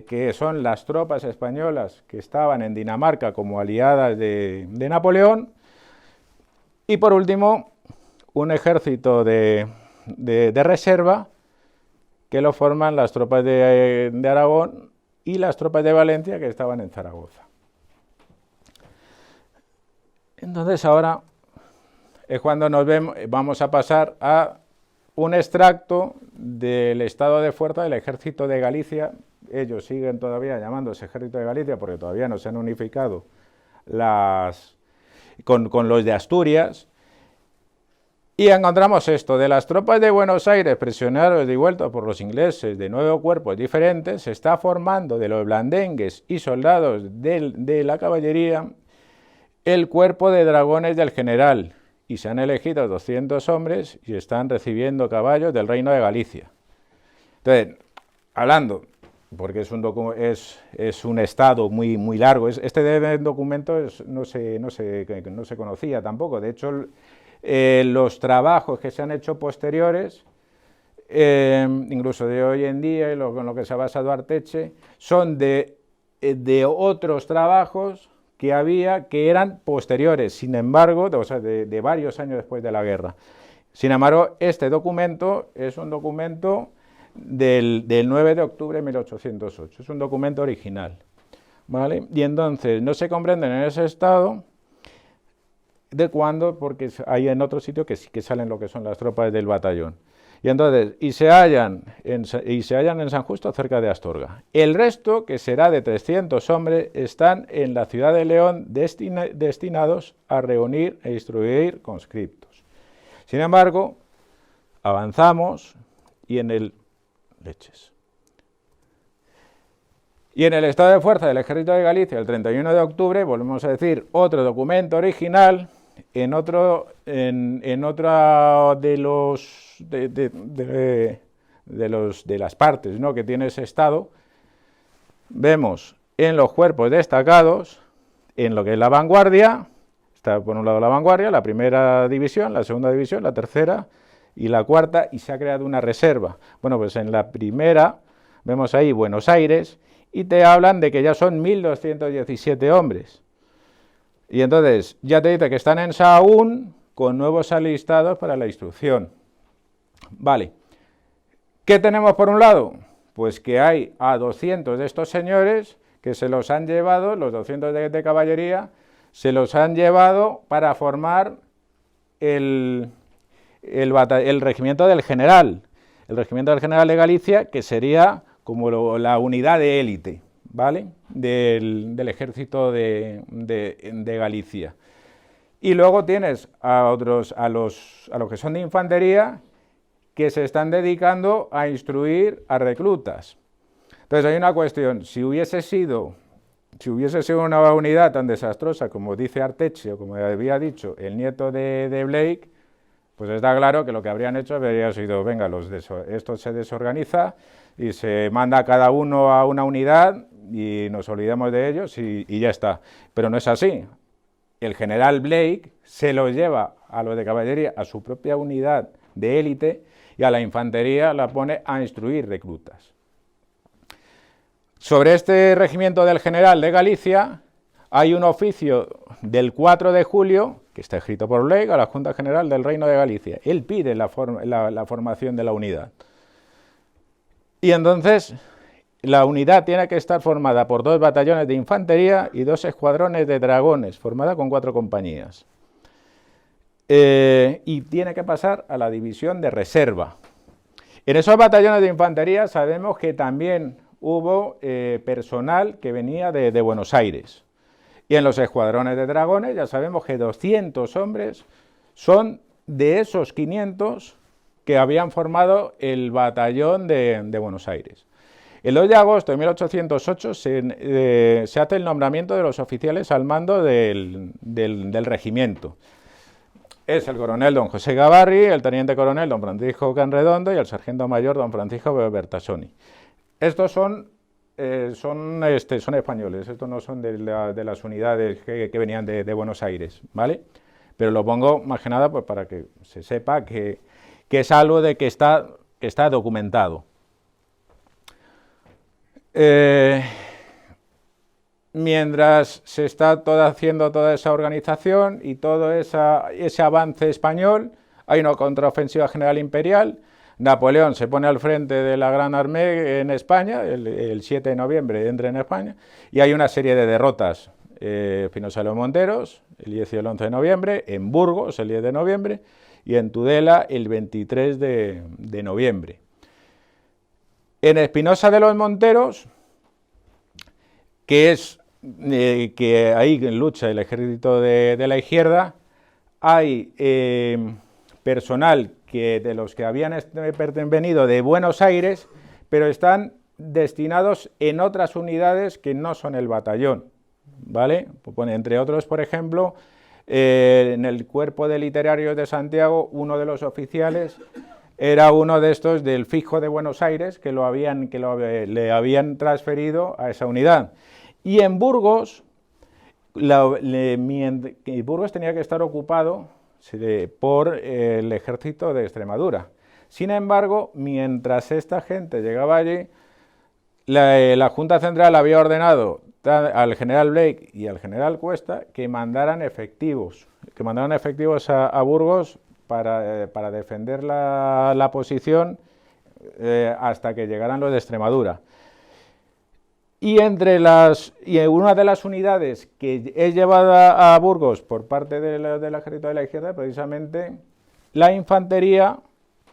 que son las tropas españolas que estaban en Dinamarca como aliadas de Napoleón. Y por último, un ejército de reserva que lo forman las tropas de Aragón y las tropas de Valencia que estaban en Zaragoza. Entonces ahora es cuando vamos a pasar a un extracto del estado de fuerza del ejército de Galicia. Ellos siguen todavía llamándose ejército de Galicia porque todavía no se han unificado con los de Asturias. Y encontramos esto: de las tropas de Buenos Aires, prisioneros y devueltos por los ingleses de 9 cuerpos diferentes, se está formando de los blandengues y soldados de la caballería el cuerpo de dragones del general, y se han elegido 200 hombres y están recibiendo caballos del Reino de Galicia. Entonces, hablando, porque es un estado muy largo, este documento no se conocía tampoco. De hecho, los trabajos que se han hecho posteriores, incluso de hoy en día, y con lo que se ha basado Arteche, son de otros trabajos que había que eran posteriores, sin embargo, de varios años después de la guerra. Sin embargo, este documento es un documento del 9 de octubre de 1808, es un documento original, ¿vale? Y entonces no se comprenden en ese estado de cuándo, porque hay en otro sitio que sí que salen lo que son las tropas del batallón. Y entonces, se hallan en San Justo, cerca de Astorga. El resto, que será de 300 hombres, están en la ciudad de León destinados a reunir e instruir conscriptos. Sin embargo, avanzamos y en el estado de fuerza del ejército de Galicia, el 31 de octubre, volvemos a decir, otro documento original, en otro de las partes, ¿no?, que tiene ese estado, vemos en los cuerpos destacados, en lo que es la vanguardia, está por un lado la vanguardia, la primera división, la segunda división, la tercera y la cuarta, y se ha creado una reserva. Bueno, pues en la primera vemos ahí Buenos Aires, y te hablan de que ya son 1.217 hombres. Y entonces ya te dice que están en Sahagún con nuevos alistados para la instrucción. Vale. ¿Qué tenemos por un lado? Pues que hay a 200 de estos señores que se los han llevado, los 200 de caballería, se los han llevado para formar el regimiento del general. El regimiento del general de Galicia, que sería como la unidad de élite, ¿vale?, del ejército de Galicia. Y luego tienes a los que son de infantería, que se están dedicando a instruir a reclutas. Entonces hay una cuestión: si hubiese sido una unidad tan desastrosa como dice Arteche, o como había dicho el nieto de Blake, pues está claro que lo que habrían hecho habría sido: venga, esto se desorganiza y se manda a cada uno a una unidad y nos olvidamos de ellos y ya está. Pero no es así. El general Blake se los lleva a los de caballería, a su propia unidad de élite, y a la infantería la pone a instruir reclutas. Sobre este regimiento del general de Galicia hay un oficio del 4 de julio, que está escrito por Blake, a la Junta General del Reino de Galicia. Él pide la formación de la unidad. Y entonces la unidad tiene que estar formada por 2 batallones de infantería y 2 escuadrones de dragones, formada con 4 compañías. Y tiene que pasar a la división de reserva. En esos batallones de infantería sabemos que también hubo personal que venía de Buenos Aires. Y en los escuadrones de dragones ya sabemos que 200 hombres son de esos 500 que habían formado el batallón de Buenos Aires. El 2 de agosto de 1808 se hace el nombramiento de los oficiales al mando del regimiento. Es el coronel don José Gavarri, el teniente coronel don Francisco Canredondo y el sargento mayor don Francisco Bertasoni. Estos son españoles, estos no son de las unidades que venían de Buenos Aires, ¿vale? Pero lo pongo más que nada pues, para que se sepa que es algo de que está documentado. Mientras se está haciendo toda esa organización y todo ese avance español, hay una contraofensiva general imperial. Napoleón se pone al frente de la Gran Armée en España, el 7 de noviembre entra en España, y hay una serie de derrotas. Espinosa de los Monteros, el 10 y el 11 de noviembre, en Burgos, el 10 de noviembre, y en Tudela, el 23 de noviembre. En Espinosa de los Monteros, que ahí lucha el ejército de la izquierda, hay personal de los que habían venido de Buenos Aires, pero están destinados en otras unidades que no son el batallón, ¿vale? Entre otros, por ejemplo, en el cuerpo de literarios de Santiago, uno de los oficiales era uno de estos del Fijo de Buenos Aires, que le habían transferido a esa unidad. Y en Burgos, Burgos tenía que estar ocupado por el ejército de Extremadura. Sin embargo, mientras esta gente llegaba allí, la Junta Central había ordenado al general Blake y al general Cuesta que mandaran efectivos a Burgos para defender la posición hasta que llegaran los de Extremadura. Y una de las unidades que es llevada a Burgos por parte del ejército de la izquierda, precisamente la infantería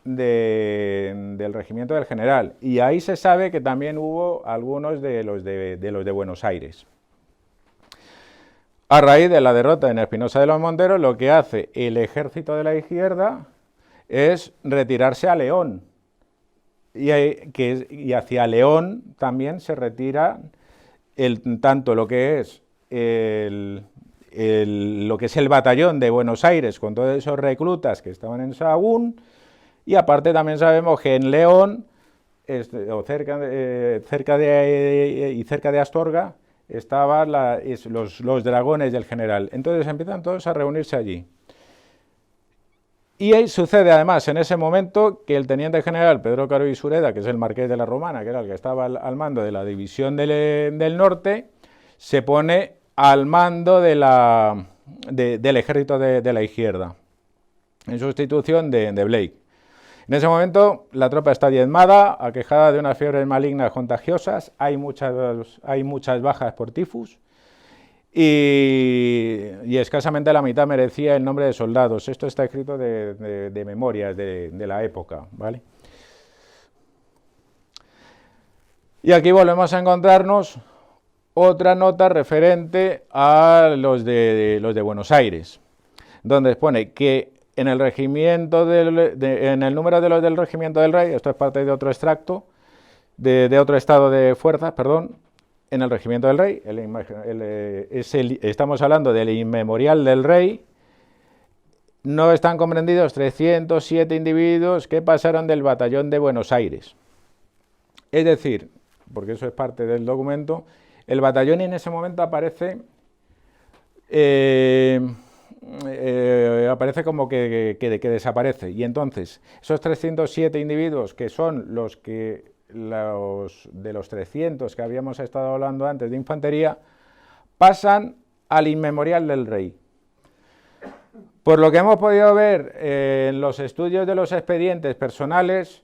del regimiento del general. Y ahí se sabe que también hubo algunos de los de Buenos Aires. A raíz de la derrota en Espinosa de los Monteros, lo que hace el ejército de la izquierda es retirarse a León. Y hacia León también se retira tanto lo que es el batallón de Buenos Aires con todos esos reclutas que estaban en Sahagún, y aparte también sabemos que en León cerca de Astorga estaban los dragones del general. Entonces empiezan todos a reunirse allí. Y ahí sucede además en ese momento que el teniente general Pedro Caro y Sureda, que es el marqués de la Romana, que era el que estaba al mando de la división del norte, se pone al mando del ejército de la izquierda, en sustitución de Blake. En ese momento la tropa está diezmada, aquejada de unas fiebres malignas contagiosas, hay muchas bajas por tifus, y escasamente la mitad merecía el nombre de soldados. Esto está escrito de memorias de la época, ¿vale? Y aquí volvemos a encontrarnos otra nota referente a los de Buenos Aires, donde pone que en el regimiento en el número de los del regimiento del rey, esto es parte de otro extracto, de otro estado de fuerzas, perdón, en el regimiento del rey, estamos hablando del inmemorial del rey, no están comprendidos 307 individuos que pasaron del batallón de Buenos Aires. Es decir, porque eso es parte del documento, el batallón en ese momento aparece como que desaparece, y entonces esos 307 individuos que son los que de los 300 que habíamos estado hablando antes de infantería, pasan al inmemorial del rey. Por lo que hemos podido ver en los estudios de los expedientes personales,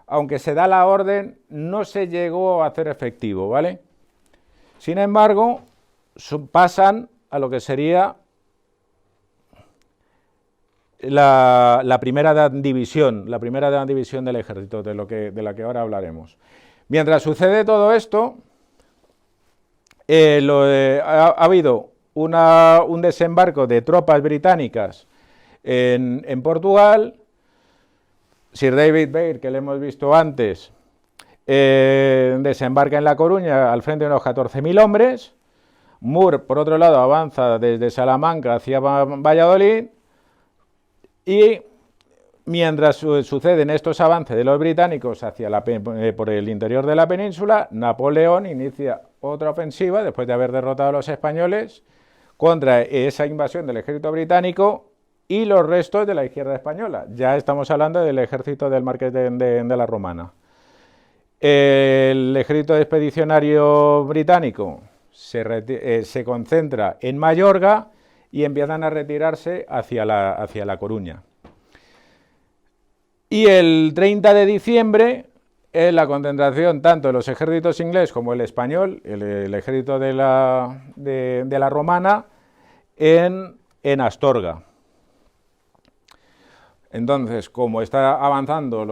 aunque se da la orden, no se llegó a hacer efectivo, ¿vale? Sin embargo, pasan a lo que sería la primera división del ejército, de la que ahora hablaremos. Mientras sucede todo esto, ha habido un desembarco de tropas británicas en Portugal. Sir David Baird, que le hemos visto antes, desembarca en La Coruña al frente de unos 14.000 hombres. Moore, por otro lado, avanza desde Salamanca hacia Valladolid, y mientras suceden estos avances de los británicos por el interior de la península, Napoleón inicia otra ofensiva, después de haber derrotado a los españoles, contra esa invasión del ejército británico y los restos de la izquierda española. Ya estamos hablando del ejército del Marqués de la Romana. El ejército expedicionario británico se concentra en Mayorga y empiezan a retirarse hacia La Coruña. Y el 30 de diciembre es la concentración tanto de los ejércitos inglés como el español, el ejército de la Romana, en Astorga. Entonces, como está avanzando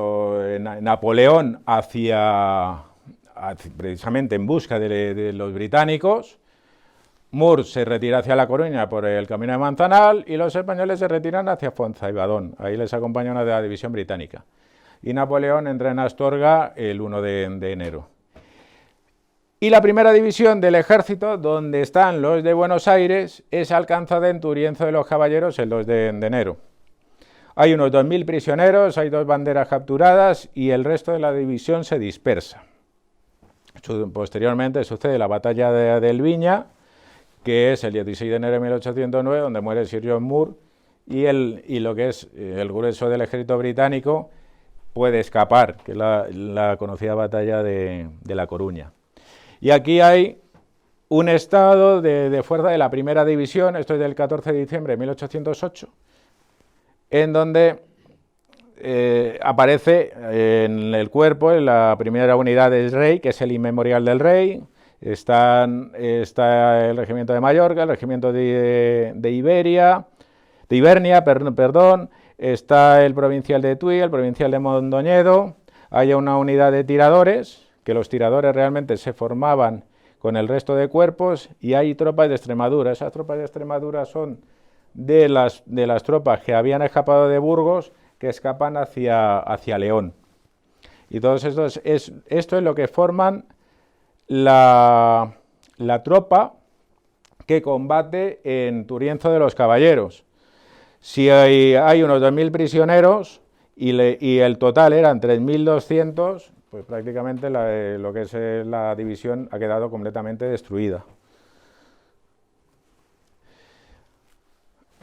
Napoleón precisamente en busca de los británicos, Moore se retira hacia La Coruña por el camino de Manzanal y los españoles se retiran hacia Fuenzaibadón. Ahí les acompaña una de la división británica. Y Napoleón entra en Astorga el 1 de enero. Y la primera división del ejército, donde están los de Buenos Aires, es alcanzada en Turienzo de los Caballeros el 2 de enero. Hay unos 2.000 prisioneros, hay 2 banderas capturadas y el resto de la división se dispersa. Posteriormente sucede la batalla del Viña, que es el 16 de enero de 1809, donde muere Sir John Moore, y lo que es el grueso del ejército británico puede escapar, que es la conocida batalla de La Coruña. Y aquí hay un estado de fuerza de la primera división, esto es del 14 de diciembre de 1808, en donde aparece en el cuerpo en la primera unidad del rey, que es el inmemorial del rey. Está el regimiento de Mallorca, el regimiento de Ibernia, está el provincial de Tui, el provincial de Mondoñedo. Hay una unidad de tiradores, que los tiradores realmente se formaban con el resto de cuerpos, y hay tropas de Extremadura. Esas tropas de Extremadura son de las tropas que habían escapado de Burgos, que escapan hacia León. Y todos estos, esto es lo que forman la tropa que combate en Turienzo de los Caballeros. Si hay unos 2.000 prisioneros y el total eran 3.200, pues prácticamente lo que es la división ha quedado completamente destruida.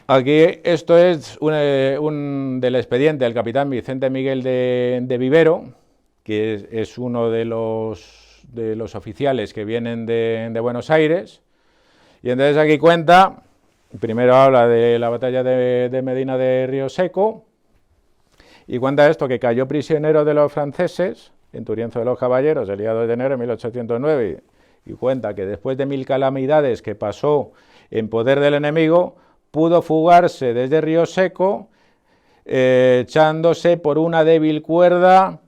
Aquí esto es del expediente del capitán Vicente Miguel de Vivero, que es uno de los oficiales que vienen de Buenos Aires, y entonces aquí cuenta, primero habla de la batalla de Medina de Río Seco, y cuenta esto, que cayó prisionero de los franceses en Turienzo de los Caballeros el día 2 de enero de 1809, y cuenta que después de 1000 calamidades que pasó en poder del enemigo, pudo fugarse desde Río Seco, echándose por una débil cuerda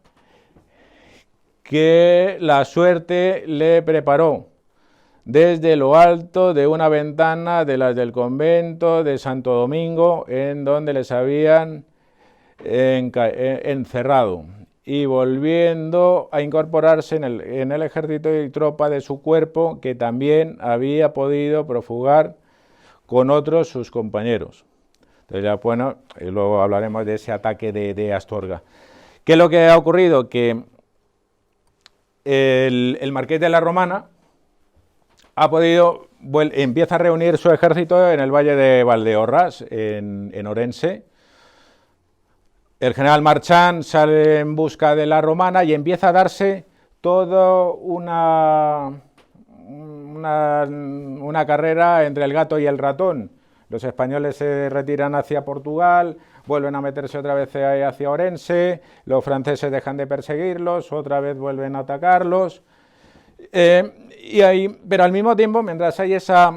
que la suerte le preparó desde lo alto de una ventana de las del convento de Santo Domingo, en donde les habían encerrado, y volviendo a incorporarse en el ejército y tropa de su cuerpo, que también había podido profugar con otros sus compañeros. Entonces ya, bueno, luego hablaremos de ese ataque de Astorga. ¿Qué es lo que ha ocurrido? Que el Marqués de la Romana empieza a reunir su ejército en el valle de Valdeorras, en Orense. El general Marchand sale en busca de la Romana y empieza a darse todo una carrera entre el gato y el ratón. Los españoles se retiran hacia Portugal, vuelven a meterse otra vez hacia Orense, los franceses dejan de perseguirlos, otra vez vuelven a atacarlos. Pero al mismo tiempo, mientras hay esa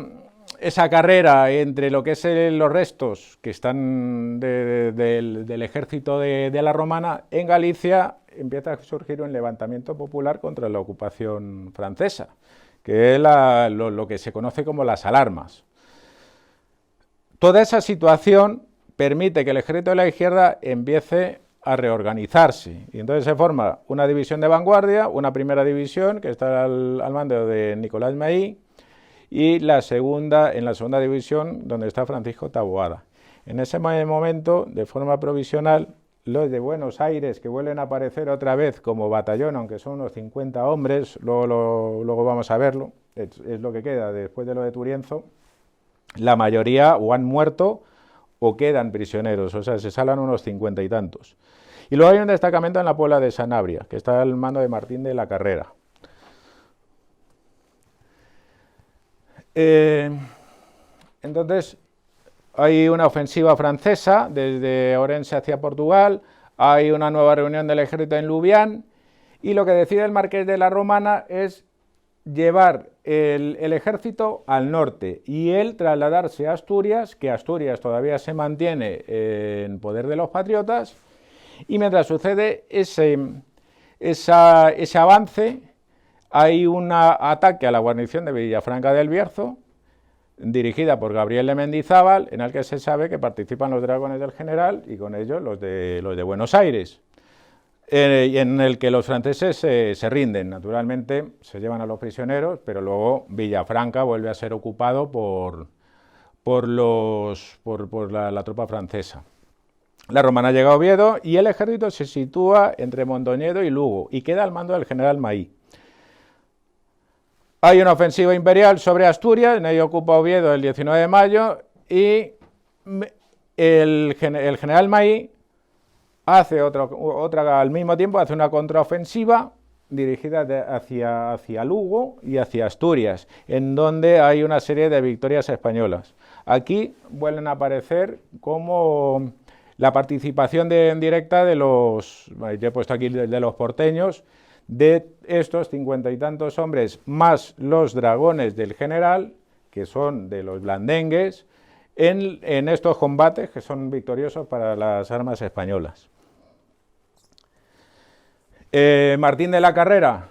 carrera entre lo que es los restos que están del ejército de la Romana, en Galicia empieza a surgir un levantamiento popular contra la ocupación francesa, que es lo que se conoce como las alarmas. Toda esa situación permite que el ejército de la izquierda empiece a reorganizarse, y entonces se forma una división de vanguardia, una primera división que está al mando de Nicolás Maí, y en la segunda división donde está Francisco Taboada. En ese momento, de forma provisional, los de Buenos Aires, que vuelven a aparecer otra vez como batallón, aunque son unos 50 hombres, luego vamos a verlo, es lo que queda después de lo de Turienzo, la mayoría o han muerto o quedan prisioneros, o sea, se salvan unos 50 y tantos. Y luego hay un destacamento en la Puebla de Sanabria, que está al mando de Martín de la Carrera. Entonces, hay una ofensiva francesa desde Orense hacia Portugal, hay una nueva reunión del ejército en Lubián, y lo que decide el marqués de la Romana es llevar el ejército al norte y él trasladarse a Asturias, que Asturias todavía se mantiene en poder de los patriotas, y mientras sucede ese avance, hay un ataque a la guarnición de Villafranca del Bierzo, dirigida por Gabriel de Mendizábal, en el que se sabe que participan los dragones del general y con ellos los de Buenos Aires, en el que los franceses se rinden. Naturalmente se llevan a los prisioneros, pero luego Villafranca vuelve a ser ocupado por la tropa francesa. La Romana llega a Oviedo y el ejército se sitúa entre Mondoñedo y Lugo y queda al mando del general Maí. Hay una ofensiva imperial sobre Asturias, en ello ocupa Oviedo el 19 de mayo y el general Maí hace al mismo tiempo hace una contraofensiva dirigida hacia Lugo y hacia Asturias, en donde hay una serie de victorias españolas. Aquí vuelven a aparecer como la participación directa de los, yo he puesto aquí de los porteños, de estos 50 y tantos hombres, más los dragones del general, que son de los blandengues, en estos combates que son victoriosos para las armas españolas. Martín de la Carrera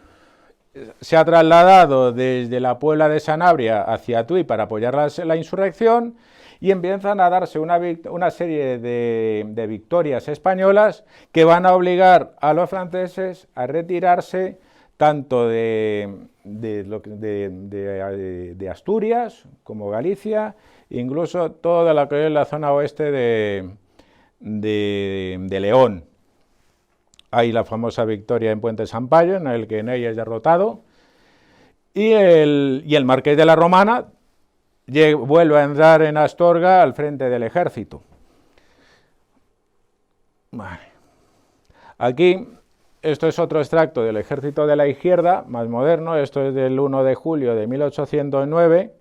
se ha trasladado desde la Puebla de Sanabria hacia Tui para apoyar la insurrección y empiezan a darse una serie de victorias españolas que van a obligar a los franceses a retirarse tanto de Asturias como Galicia, incluso toda la que es la zona oeste de León. Hay la famosa victoria en Puente Sampaio, en el que Ney es derrotado, y el marqués de la Romana vuelve a entrar en Astorga al frente del ejército. Vale. Aquí, esto es otro extracto del ejército de la izquierda, más moderno, esto es del 1 de julio de 1809,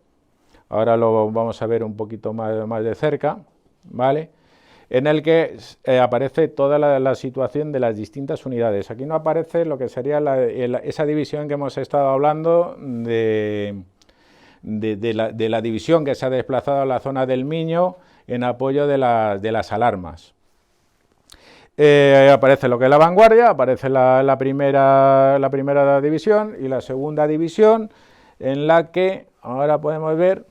ahora lo vamos a ver un poquito más de cerca, ¿vale? En el que aparece toda la situación de las distintas unidades. Aquí no aparece lo que sería esa división que hemos estado hablando de la división que se ha desplazado a la zona del Miño en apoyo de las alarmas. Aparece lo que es la vanguardia, aparece la primera división y la segunda división, en la que ahora podemos ver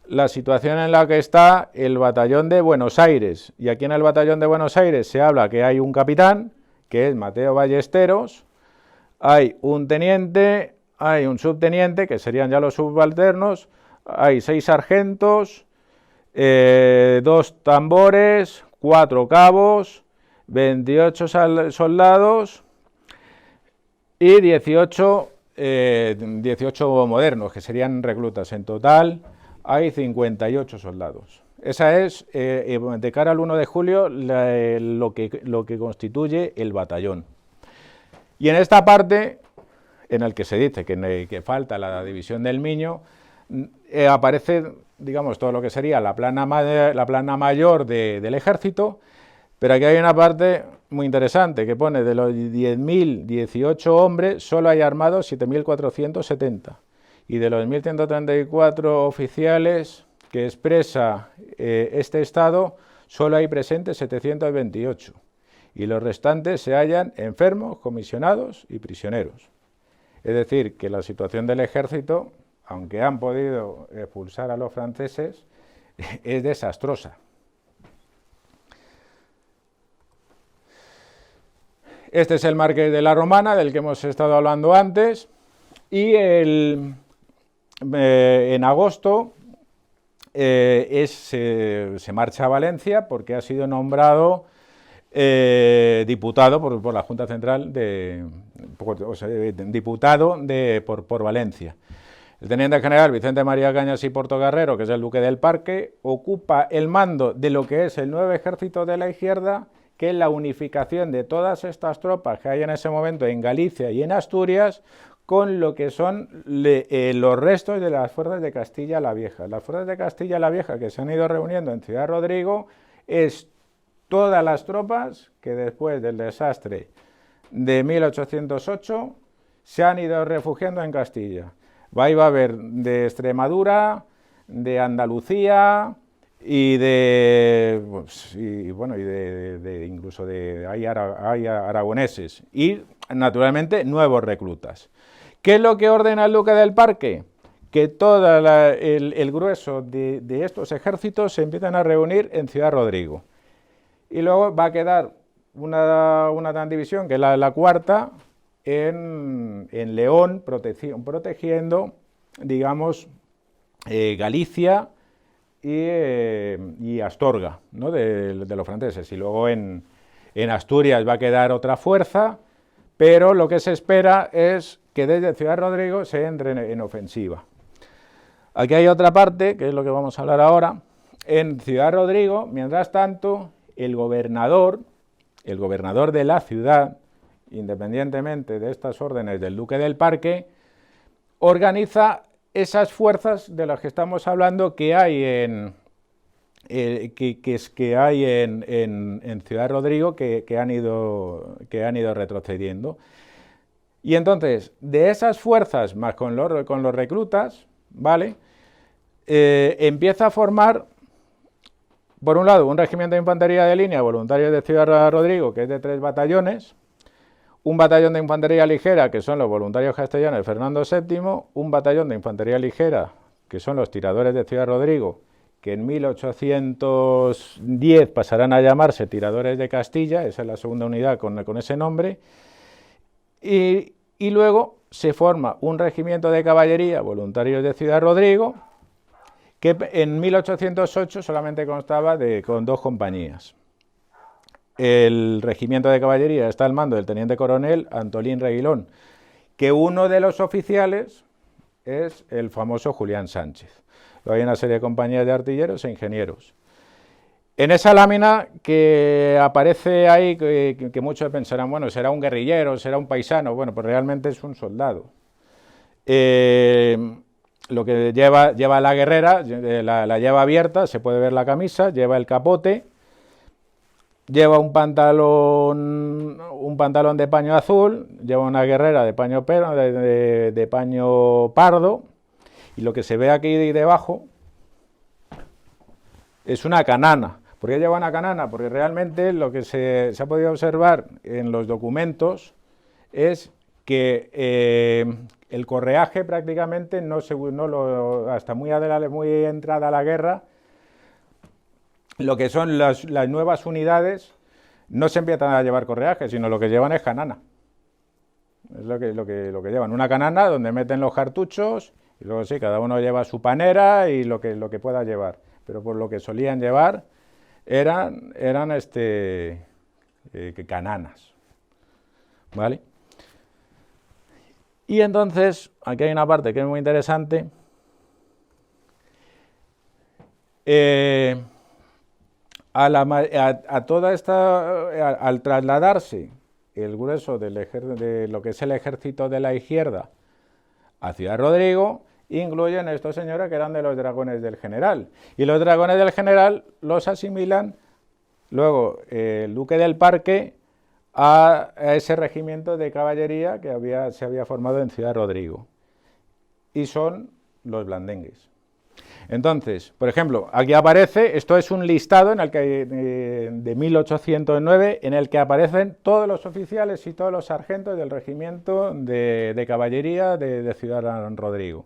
la situación en la que está el batallón de Buenos Aires. Y aquí en el batallón de Buenos Aires se habla que hay un capitán, que es Mateo Ballesteros, hay un teniente, hay un subteniente, que serían ya los subalternos, hay 6 sargentos, 2 tambores, 4 cabos, 28 soldados y 18 modernos, que serían reclutas. En total hay 58 soldados. Esa es, de cara al 1 de julio, lo que constituye el batallón. Y en esta parte, en el que se dice que falta la división del Miño, aparece, digamos, todo lo que sería la plana mayor del ejército, pero aquí hay una parte muy interesante que pone de los 10.018 hombres, solo hay armados 7.470, y de los 1.134 oficiales que expresa este estado, solo hay presentes 728, y los restantes se hallan enfermos, comisionados y prisioneros. Es decir, que la situación del ejército, aunque han podido expulsar a los franceses, es desastrosa. Este es el Marqués de la Romana, del que hemos estado hablando antes, y en agosto se marcha a Valencia porque ha sido nombrado diputado por la Junta Central, diputado por Valencia. El teniente general Vicente María Cañas y Portocarrero, que es el duque del Parque, ocupa el mando de lo que es el nuevo ejército de la izquierda, que es la unificación de todas estas tropas que hay en ese momento en Galicia y en Asturias, con lo que son los restos de las fuerzas de Castilla la Vieja. Las fuerzas de Castilla la Vieja que se han ido reuniendo en Ciudad Rodrigo es todas las tropas que después del desastre de 1808 se han ido refugiando en Castilla. Va a haber de Extremadura, de Andalucía y incluso hay aragoneses y naturalmente nuevos reclutas. ¿Qué es lo que ordena el duque del Parque? Que todo el grueso de estos ejércitos se empiezan a reunir en Ciudad Rodrigo. Y luego va a quedar una gran división, que es la cuarta, en León, protegiendo, digamos, Galicia y Astorga, ¿no?, de los franceses. Y luego en Asturias va a quedar otra fuerza, pero lo que se espera es que desde Ciudad Rodrigo se entre en ofensiva. Aquí hay otra parte, que es lo que vamos a hablar ahora. En Ciudad Rodrigo, mientras tanto, el gobernador de la ciudad, independientemente de estas órdenes del duque del Parque, organiza esas fuerzas de las que estamos hablando que hay en Ciudad Rodrigo que han ido retrocediendo. Y entonces, de esas fuerzas, más con los reclutas, ¿vale?, empieza a formar, por un lado, un regimiento de infantería de línea voluntarios de Ciudad Rodrigo, que es de 3 batallones, un batallón de infantería ligera, que son los voluntarios castellanos de Fernando VII, un batallón de infantería ligera, que son los tiradores de Ciudad Rodrigo, que en 1810 pasarán a llamarse tiradores de Castilla, esa es la segunda unidad con ese nombre, y luego se forma un regimiento de caballería voluntarios de Ciudad Rodrigo, que en 1808 solamente constaba con 2 compañías. El regimiento de caballería está al mando del teniente coronel Antolín Reguilón, que uno de los oficiales es el famoso Julián Sánchez. Luego hay una serie de compañías de artilleros e ingenieros. En esa lámina que aparece ahí, que muchos pensarán, bueno, será un guerrillero, será un paisano, bueno, pues realmente es un soldado. Lo que lleva la guerrera, la lleva abierta, se puede ver la camisa, lleva el capote, lleva un pantalón de paño azul, lleva una guerrera de paño pardo, y lo que se ve aquí debajo es una canana. ¿Por qué lleva una canana? Porque realmente lo que se ha podido observar en los documentos es que el correaje prácticamente hasta muy entrada la guerra, lo que son las nuevas unidades no se empiezan a llevar correaje, sino lo que llevan es canana. Es lo que llevan, una canana donde meten los cartuchos, y luego sí, cada uno lleva su panera y lo que pueda llevar, pero por lo que solían llevar eran cananas, ¿vale? Y entonces, aquí hay una parte que es muy interesante. Al trasladarse el grueso de lo que es el ejército de la izquierda a Ciudad Rodrigo, incluyen a estos señores que eran de los dragones del general. Y los dragones del general los asimilan luego el duque del Parque a ese regimiento de caballería que se había formado en Ciudad Rodrigo. Y son los blandengues. Entonces, por ejemplo, aquí aparece, esto es un listado en el que, de 1809, en el que aparecen todos los oficiales y todos los sargentos del regimiento de caballería de Ciudad Rodrigo.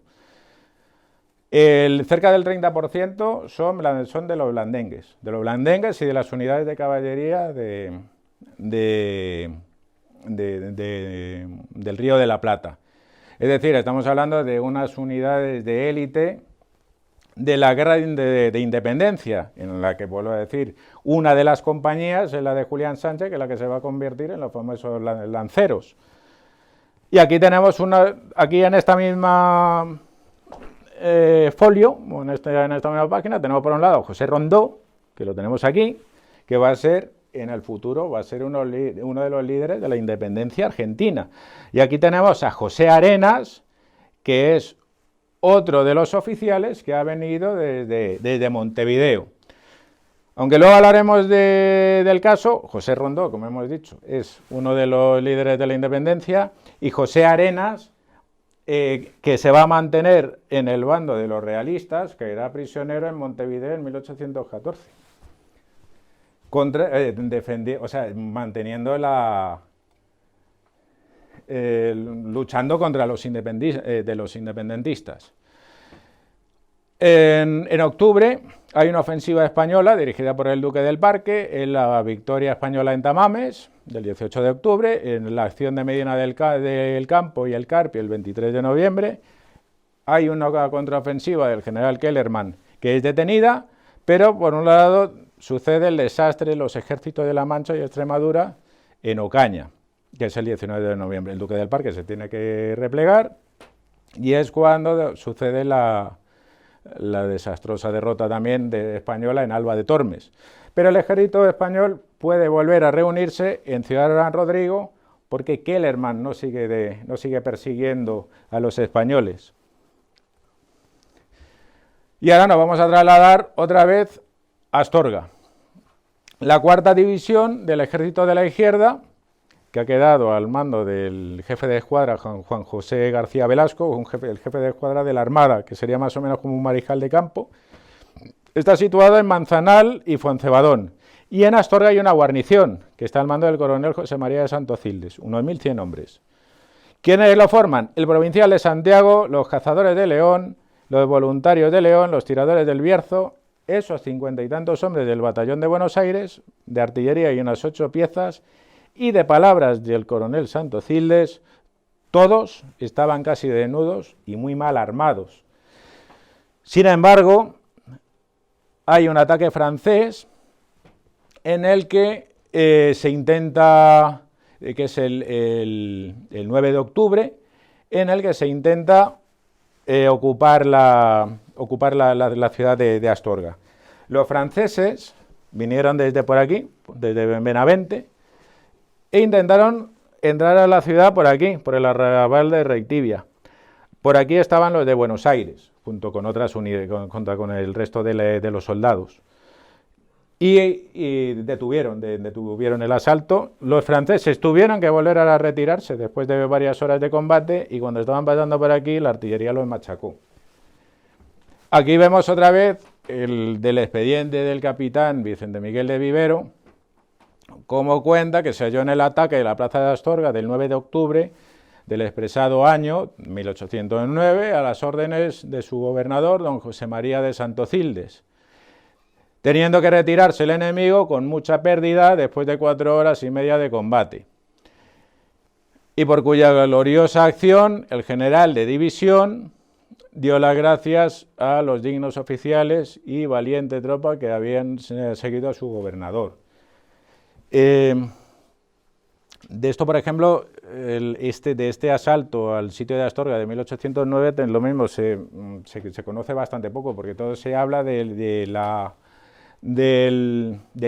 Cerca del 30% son de los blandengues y de las unidades de caballería del Río de la Plata. Es decir, estamos hablando de unas unidades de élite de la guerra de independencia, en la que, vuelvo a decir, una de las compañías es la de Julián Sánchez, que es la que se va a convertir en los famosos lanceros. Y aquí tenemos aquí en esta misma folio, en esta misma página, tenemos por un lado a José Rondó, que lo tenemos aquí, que va a ser, en el futuro, va a ser uno de los líderes de la independencia argentina. Y aquí tenemos a José Arenas, que es otro de los oficiales que ha venido desde Montevideo. Aunque luego hablaremos del caso, José Rondó, como hemos dicho, es uno de los líderes de la independencia, y José Arenas, que se va a mantener en el bando de los realistas, que era prisionero en Montevideo en 1814, manteniendo luchando contra los independentistas. En octubre hay una ofensiva española dirigida por el duque del Parque, en la victoria española en Tamames, del 18 de octubre, en la acción de Medina del Campo y el Carpio, el 23 de noviembre, hay una contraofensiva del general Kellerman, que es detenida, pero por un lado sucede el desastre de los ejércitos de La Mancha y Extremadura en Ocaña, que es el 19 de noviembre. El duque del Parque se tiene que replegar y es cuando sucede la desastrosa derrota también española en Alba de Tormes. Pero el ejército español puede volver a reunirse en Ciudad Rodrigo porque Kellerman no sigue persiguiendo a los españoles. Y ahora nos vamos a trasladar otra vez a Astorga. La cuarta división del ejército de la izquierda, que ha quedado al mando del jefe de escuadra, Juan José García Velasco, el jefe de escuadra de la Armada, que sería más o menos como un mariscal de campo, está situado en Manzanal y Fuencebadón. Y en Astorga hay una guarnición, que está al mando del coronel José María de Santocildes, unos 1.100 hombres. ¿Quiénes lo forman? El provincial de Santiago, los cazadores de León, los voluntarios de León, los tiradores del Bierzo, esos 50 y tantos hombres del batallón de Buenos Aires, de artillería y unas 8 piezas, y de palabras del coronel Santocildes, todos estaban casi desnudos y muy mal armados. Sin embargo, hay un ataque francés en el que se intenta, que es el 9 de octubre, en el que se intenta ocupar la ciudad de Astorga. Los franceses vinieron desde por aquí, desde Benavente, e intentaron entrar a la ciudad por aquí, por el arrabal de Reitivia. Por aquí estaban los de Buenos Aires, junto con otras unidades, con el resto de los soldados. Y detuvieron el asalto. Los franceses tuvieron que volver a retirarse después de varias horas de combate, y cuando estaban pasando por aquí, la artillería los machacó. Aquí vemos otra vez del expediente del capitán Vicente Miguel de Vivero, como cuenta que se halló en el ataque de la plaza de Astorga del 9 de octubre del expresado año 1809 a las órdenes de su gobernador, don José María de Santocildes, teniendo que retirarse el enemigo con mucha pérdida después de 4 horas y media de combate, y por cuya gloriosa acción el general de división dio las gracias a los dignos oficiales y valiente tropa que habían seguido a su gobernador. De esto, por ejemplo, de este asalto al sitio de Astorga de 1809, lo mismo se conoce bastante poco, porque todo se habla del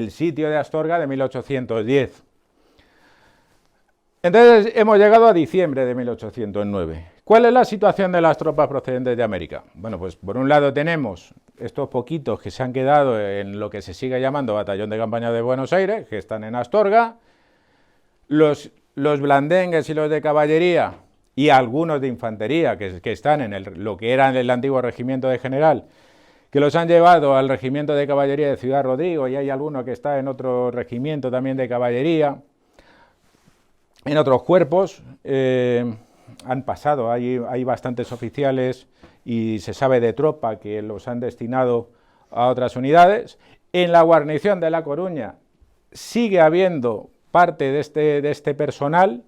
sitio de Astorga de 1810. Entonces hemos llegado a diciembre de 1809. ¿Cuál es la situación de las tropas procedentes de América? Bueno, pues por un lado tenemos estos poquitos que se han quedado en lo que se sigue llamando Batallón de Campaña de Buenos Aires, que están en Astorga, los blandengues y los de caballería y algunos de infantería que están en lo que era el antiguo regimiento de general, que los han llevado al regimiento de caballería de Ciudad Rodrigo, y hay alguno que está en otro regimiento también de caballería, en otros cuerpos. Han pasado, hay bastantes oficiales y se sabe de tropa que los han destinado a otras unidades. En la guarnición de La Coruña sigue habiendo parte de este personal,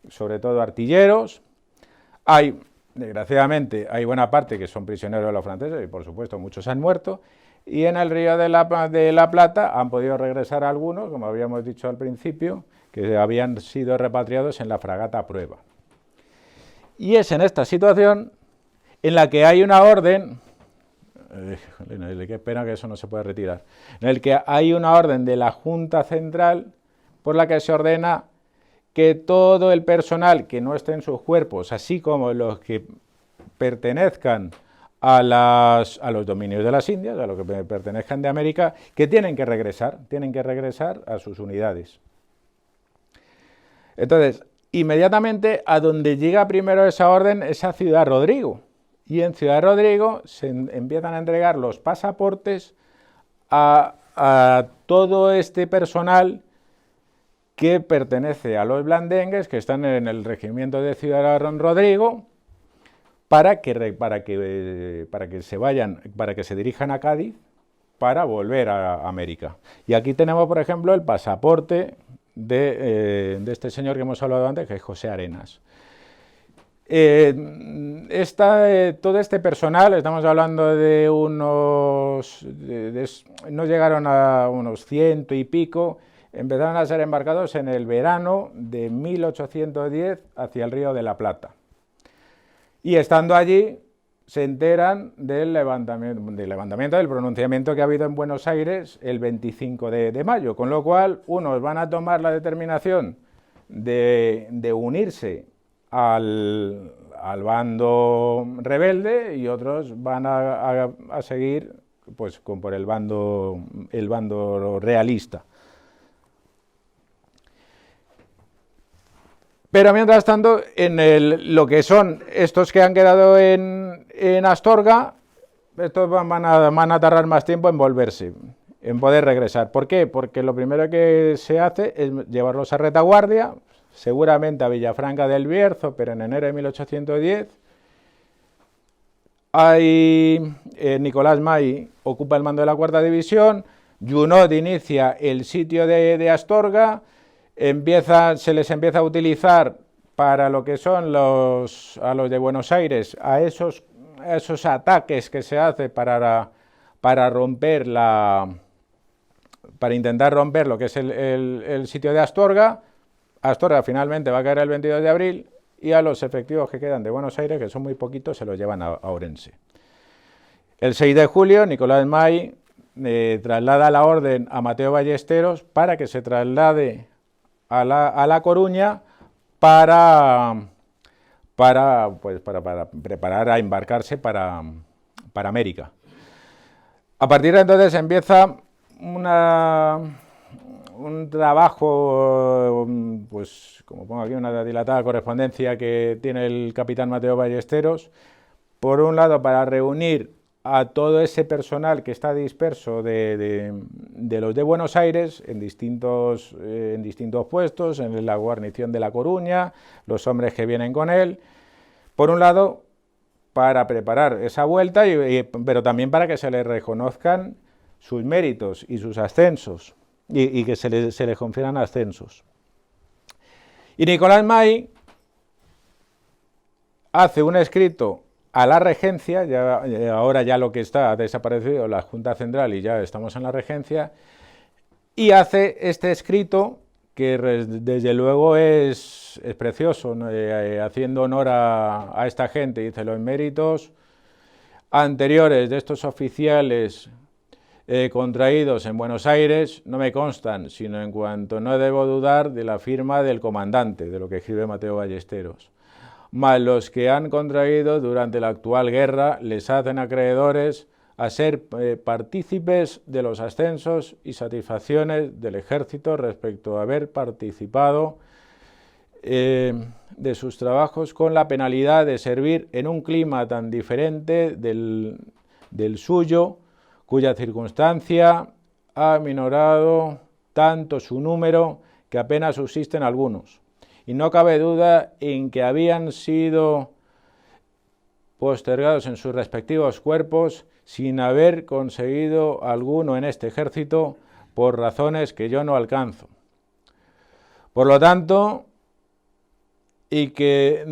sobre todo artilleros. Desgraciadamente, hay buena parte que son prisioneros de los franceses y, por supuesto, muchos han muerto. Y en el Río de la Plata han podido regresar algunos, como habíamos dicho al principio, que habían sido repatriados en la fragata Prueba. Y es en esta situación en la que hay una orden, qué pena que eso no se puede retirar, en el que hay una orden de la Junta Central por la que se ordena que todo el personal que no esté en sus cuerpos, así como los que pertenezcan a los dominios de las Indias, a los que pertenezcan de América, que tienen que regresar a sus unidades. Entonces, inmediatamente a donde llega primero esa orden es a Ciudad Rodrigo, y en Ciudad Rodrigo se empiezan a entregar los pasaportes a todo este personal que pertenece a los blandengues, que están en el regimiento de Ciudad Rodrigo, para que se dirijan a Cádiz para volver a América. Y aquí tenemos, por ejemplo, el pasaporte de este señor que hemos hablado antes, que es José Arenas. Todo este personal, estamos hablando de no llegaron a unos 100 y pico, empezaron a ser embarcados en el verano de 1810 hacia el Río de la Plata. Y estando allí, se enteran del levantamiento, del pronunciamiento que ha habido en Buenos Aires el 25 de mayo, con lo cual unos van a tomar la determinación de unirse al bando rebelde y otros van a seguir pues, por el bando realista. Pero mientras tanto, lo que son estos que han quedado en Astorga, estos van a tardar más tiempo en volverse, en poder regresar. ¿Por qué? Porque lo primero que se hace es llevarlos a retaguardia, seguramente a Villafranca del Bierzo, pero en enero de 1810. Nicolás May ocupa el mando de la 4ª División, Junot inicia el sitio de Astorga, se les empieza a utilizar para lo que son a los de Buenos Aires, a esos ataques que se hace para intentar romper lo que es el sitio de Astorga. Astorga finalmente va a caer el 22 de abril y a los efectivos que quedan de Buenos Aires, que son muy poquitos, se los llevan a Orense. El 6 de julio, Nicolás May traslada la orden a Mateo Ballesteros para que se traslade a La Coruña para preparar a embarcarse para América. A partir de entonces empieza un trabajo, pues como pongo aquí, una dilatada correspondencia que tiene el capitán Mateo Ballesteros, por un lado para reunir a todo ese personal que está disperso de los de Buenos Aires en distintos puestos, en la guarnición de La Coruña, los hombres que vienen con él, por un lado para preparar esa vuelta, pero también para que se les reconozcan sus méritos y sus ascensos, y que se les confieran ascensos. Y Nicolás May hace un escrito a la regencia, ahora ya lo que está ha desaparecido, la Junta Central, y ya estamos en la regencia, y hace este escrito que desde luego es precioso, ¿no? Haciendo honor a esta gente. Dice: los méritos anteriores de estos oficiales contraídos en Buenos Aires no me constan, sino en cuanto no debo dudar de la firma del comandante, de lo que escribe Mateo Ballesteros. Mas los que han contraído durante la actual guerra les hacen acreedores a ser partícipes de los ascensos y satisfacciones del ejército respecto a haber participado de sus trabajos con la penalidad de servir en un clima tan diferente del suyo, cuya circunstancia ha minorado tanto su número que apenas subsisten algunos. Y no cabe duda en que habían sido postergados en sus respectivos cuerpos sin haber conseguido alguno en este ejército por razones que yo no alcanzo. Por lo tanto, y que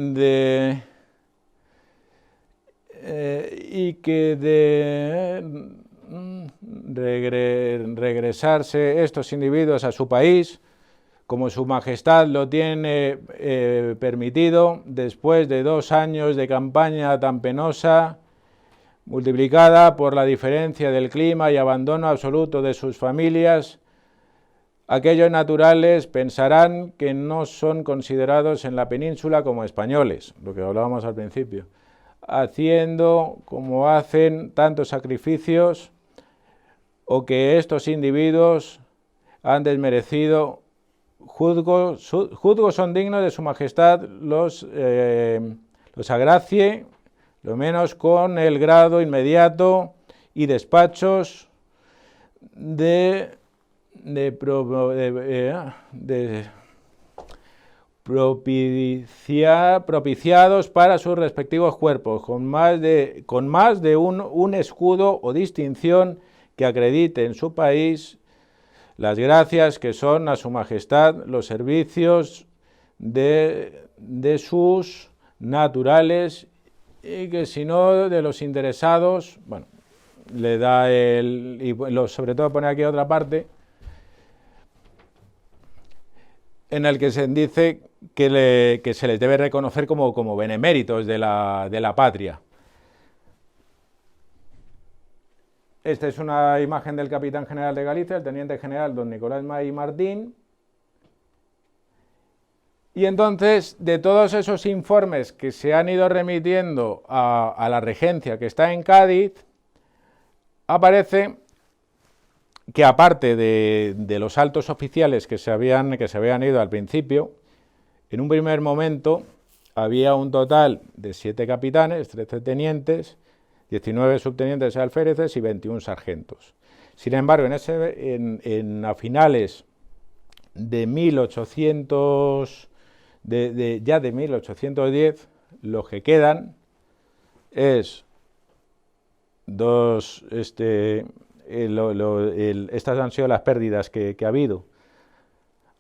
de regresarse estos individuos a su país, como su majestad lo tiene permitido, después de 2 años de campaña tan penosa, multiplicada por la diferencia del clima y abandono absoluto de sus familias, aquellos naturales pensarán que no son considerados en la península como españoles, lo que hablábamos al principio, haciendo como hacen tantos sacrificios, o que estos individuos han desmerecido. Juzgo son dignos de su majestad, los agracie, lo menos con el grado inmediato y despachos propiciados para sus respectivos cuerpos, con más de un escudo o distinción que acredite en su país las gracias que son a su majestad los servicios de sus naturales, y que si no de los interesados, bueno, le da sobre todo pone aquí otra parte en el que se dice que se les debe reconocer como beneméritos de la patria. Esta es una imagen del capitán general de Galicia, el teniente general don Nicolás May Martín. Y entonces, de todos esos informes que se han ido remitiendo a la regencia que está en Cádiz, aparece que aparte de los altos oficiales que se habían ido al principio, en un primer momento había un total de 7 capitanes, 13 tenientes, 19 subtenientes y alféreces y 21 sargentos. Sin embargo, a finales de 1810, lo que quedan es estas han sido las pérdidas que ha habido.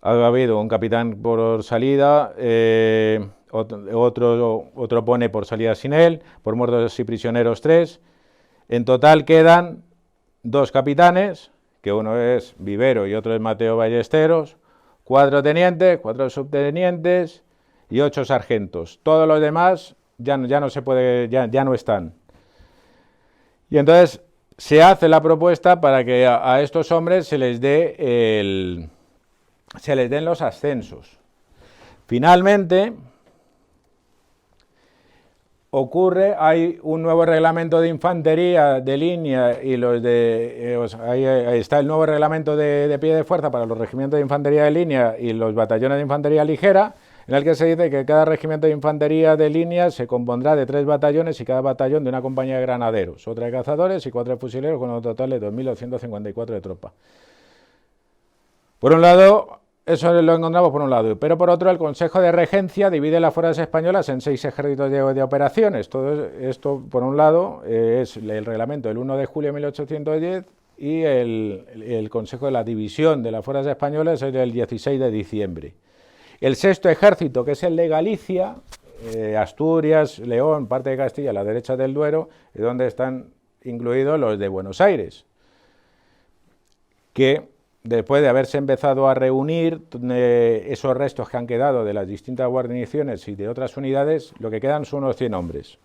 Ha habido un capitán por salida, otro pone por salida sin él, por muertos y prisioneros 3. En total quedan 2 capitanes, que uno es Vivero y otro es Mateo Ballesteros, 4 tenientes, 4 subtenientes y 8 sargentos. Todos los demás ya no están. Y entonces se hace la propuesta para que a estos hombres se les den los ascensos. Finalmente hay un nuevo reglamento de infantería de línea y ahí está el nuevo reglamento de pie de fuerza para los regimientos de infantería de línea y los batallones de infantería ligera, en el que se dice que cada regimiento de infantería de línea se compondrá de 3 batallones y cada batallón de una compañía de granaderos, otra de cazadores y 4 de fusileros, con un total de 2.254 de tropa. Por un lado, eso lo encontramos por un lado, pero por otro el Consejo de Regencia divide las fuerzas españolas en 6 ejércitos de operaciones. Todo esto, por un lado, es el reglamento del 1 de julio de 1810 y el Consejo de la División de las fuerzas españolas es del 16 de diciembre. El 6º ejército, que es el de Galicia, Asturias, León, parte de Castilla, a la derecha del Duero, es donde están incluidos los de Buenos Aires, que después de haberse empezado a reunir esos restos que han quedado de las distintas guarniciones y de otras unidades, lo que quedan son unos 100 hombres.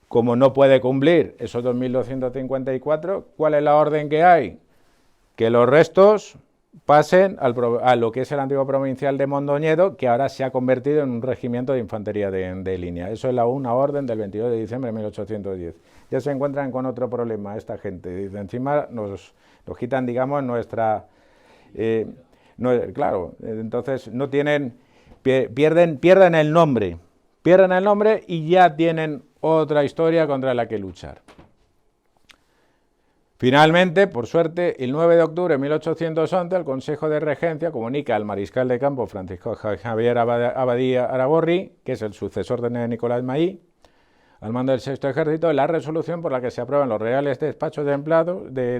como no puede cumplir esos 2.254, ¿cuál es la orden que hay? Que los restos pasen a lo que es el antiguo provincial de Mondoñedo, que ahora se ha convertido en un regimiento de infantería de línea. Eso es una orden del 22 de diciembre de 1810. Ya se encuentran con otro problema esta gente. De encima nos quitan, digamos, nuestra... claro, entonces no tienen... Pierden el nombre. Pierden el nombre y ya tienen otra historia contra la que luchar. Finalmente, por suerte, el 9 de octubre de 1811, el Consejo de Regencia comunica al mariscal de campo Francisco Javier Abadía Aragorri, que es el sucesor de Nicolás Maí, al mando del Sexto Ejército, la resolución por la que se aprueban los reales despachos de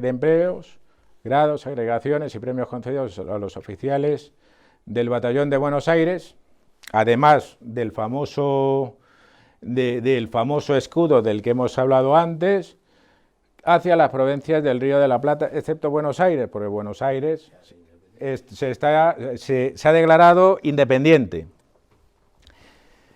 empleos, grados, agregaciones y premios concedidos a los oficiales del Batallón de Buenos Aires, además del famoso escudo del que hemos hablado antes, hacia las provincias del Río de la Plata, excepto Buenos Aires, porque Buenos Aires se ha declarado independiente.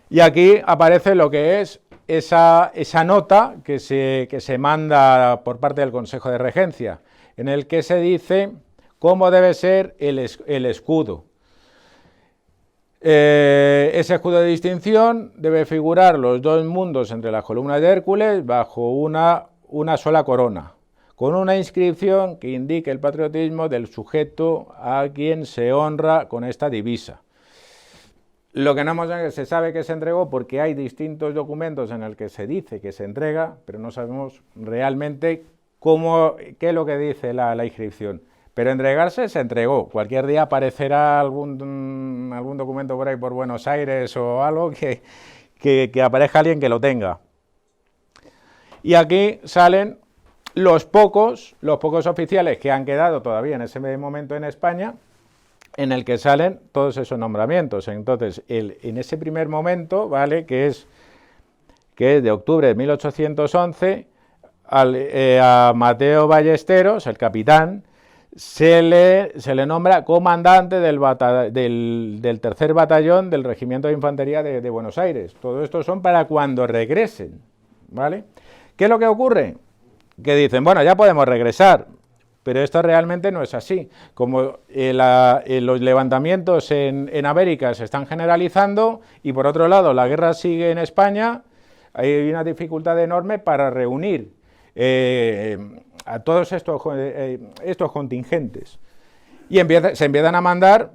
Y aquí aparece lo que es esa nota que se manda por parte del Consejo de Regencia, en el que se dice cómo debe ser el escudo. Ese escudo de distinción debe figurar los dos mundos entre las columnas de Hércules bajo una sola corona, con una inscripción que indique el patriotismo del sujeto a quien se honra con esta divisa. Lo que no hemos sabido es que se sabe que se entregó porque hay distintos documentos en el que se dice que se entrega, pero no sabemos realmente qué es lo que dice la inscripción. Pero entregarse se entregó. Cualquier día aparecerá algún documento por ahí por Buenos Aires o algo que aparezca alguien que lo tenga. Y aquí salen los pocos oficiales que han quedado todavía en ese momento en España, en el que salen todos esos nombramientos. Entonces, en ese primer momento, ¿vale?, que es de octubre de 1811, a Mateo Ballesteros, el capitán, se le nombra comandante del tercer batallón del Regimiento de Infantería de Buenos Aires. Todo esto son para cuando regresen, ¿vale? ¿Qué es lo que ocurre? Que dicen, bueno, ya podemos regresar, pero esto realmente no es así. Como los levantamientos en América se están generalizando y por otro lado la guerra sigue en España, hay una dificultad enorme para reunir a todos estos contingentes. Y se empiezan a mandar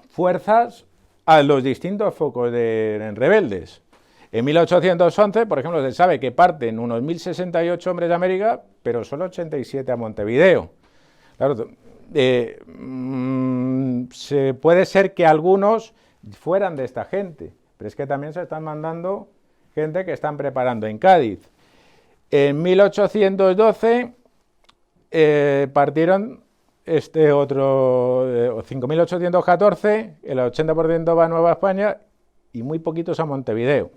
fuerzas a los distintos focos de rebeldes. En 1811, por ejemplo, se sabe que parten unos 1.068 hombres de América, pero solo 87 a Montevideo. Claro, puede ser que algunos fueran de esta gente, pero es que también se están mandando gente que están preparando en Cádiz. En 1812 partieron otro 5.814, el 80% va a Nueva España y muy poquitos a Montevideo.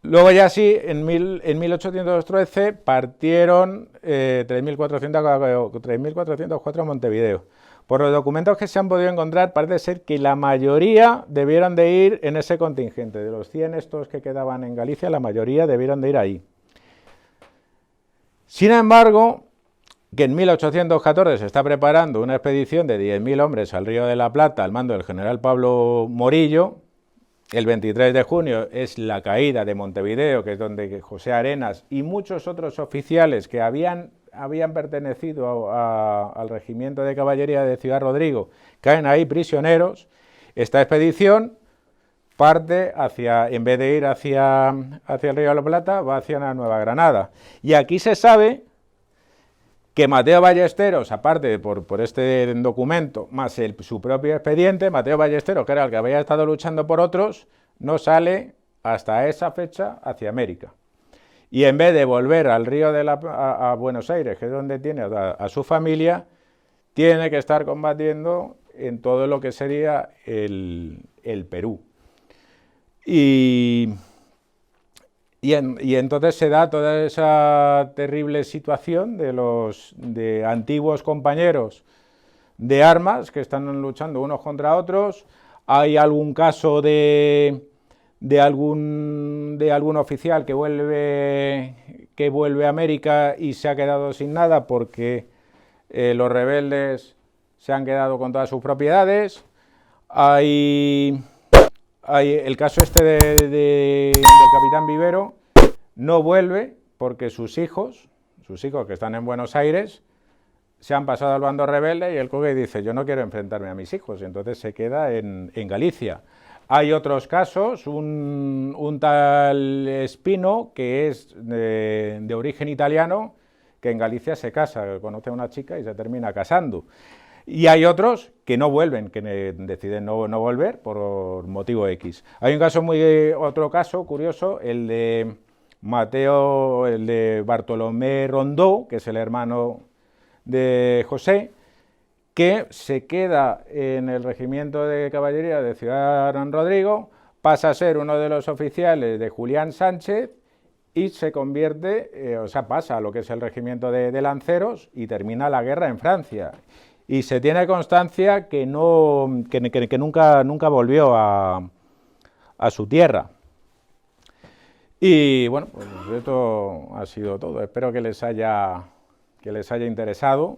Luego ya sí, en 1813 partieron 3.404 a Montevideo. Por los documentos que se han podido encontrar, parece ser que la mayoría debieron de ir en ese contingente. De los 100 estos que quedaban en Galicia, la mayoría debieron de ir ahí. Sin embargo, que en 1814 se está preparando una expedición de 10.000 hombres al Río de la Plata al mando del general Pablo Morillo. El 23 de junio es la caída de Montevideo, que es donde José Arenas y muchos otros oficiales que habían pertenecido al regimiento de caballería de Ciudad Rodrigo, caen ahí prisioneros. Esta expedición parte en vez de ir hacia el Río de la Plata, va hacia la Nueva Granada. Y aquí se sabe que Mateo Ballesteros, aparte por este documento, más su propio expediente, Mateo Ballesteros, que era el que había estado luchando por otros, no sale hasta esa fecha hacia América. Y en vez de volver al Río a Buenos Aires, que es donde tiene a su familia, tiene que estar combatiendo en todo lo que sería el Perú. Y entonces se da toda esa terrible situación de antiguos compañeros de armas que están luchando unos contra otros. Hay algún caso de de algún oficial que vuelve a América y se ha quedado sin nada porque los rebeldes se han quedado con todas sus propiedades. Hay el caso este del capitán Vivero, no vuelve porque sus hijos que están en Buenos Aires, se han pasado al bando rebelde y el Coque dice, yo no quiero enfrentarme a mis hijos, y entonces se queda en Galicia. Hay otros casos, un tal Espino, que es de origen italiano, que en Galicia se casa, conoce a una chica y se termina casando. Y hay otros que no vuelven, que deciden no volver por motivo X. Hay otro caso curioso, el de Bartolomé Rondó, que es el hermano de José, que se queda en el regimiento de caballería de Ciudad Rodrigo, pasa a ser uno de los oficiales de Julián Sánchez y se convierte, pasa a lo que es el regimiento de lanceros y termina la guerra en Francia. Y se tiene constancia que nunca volvió a su tierra. Y bueno, pues esto ha sido todo. Espero que les haya interesado.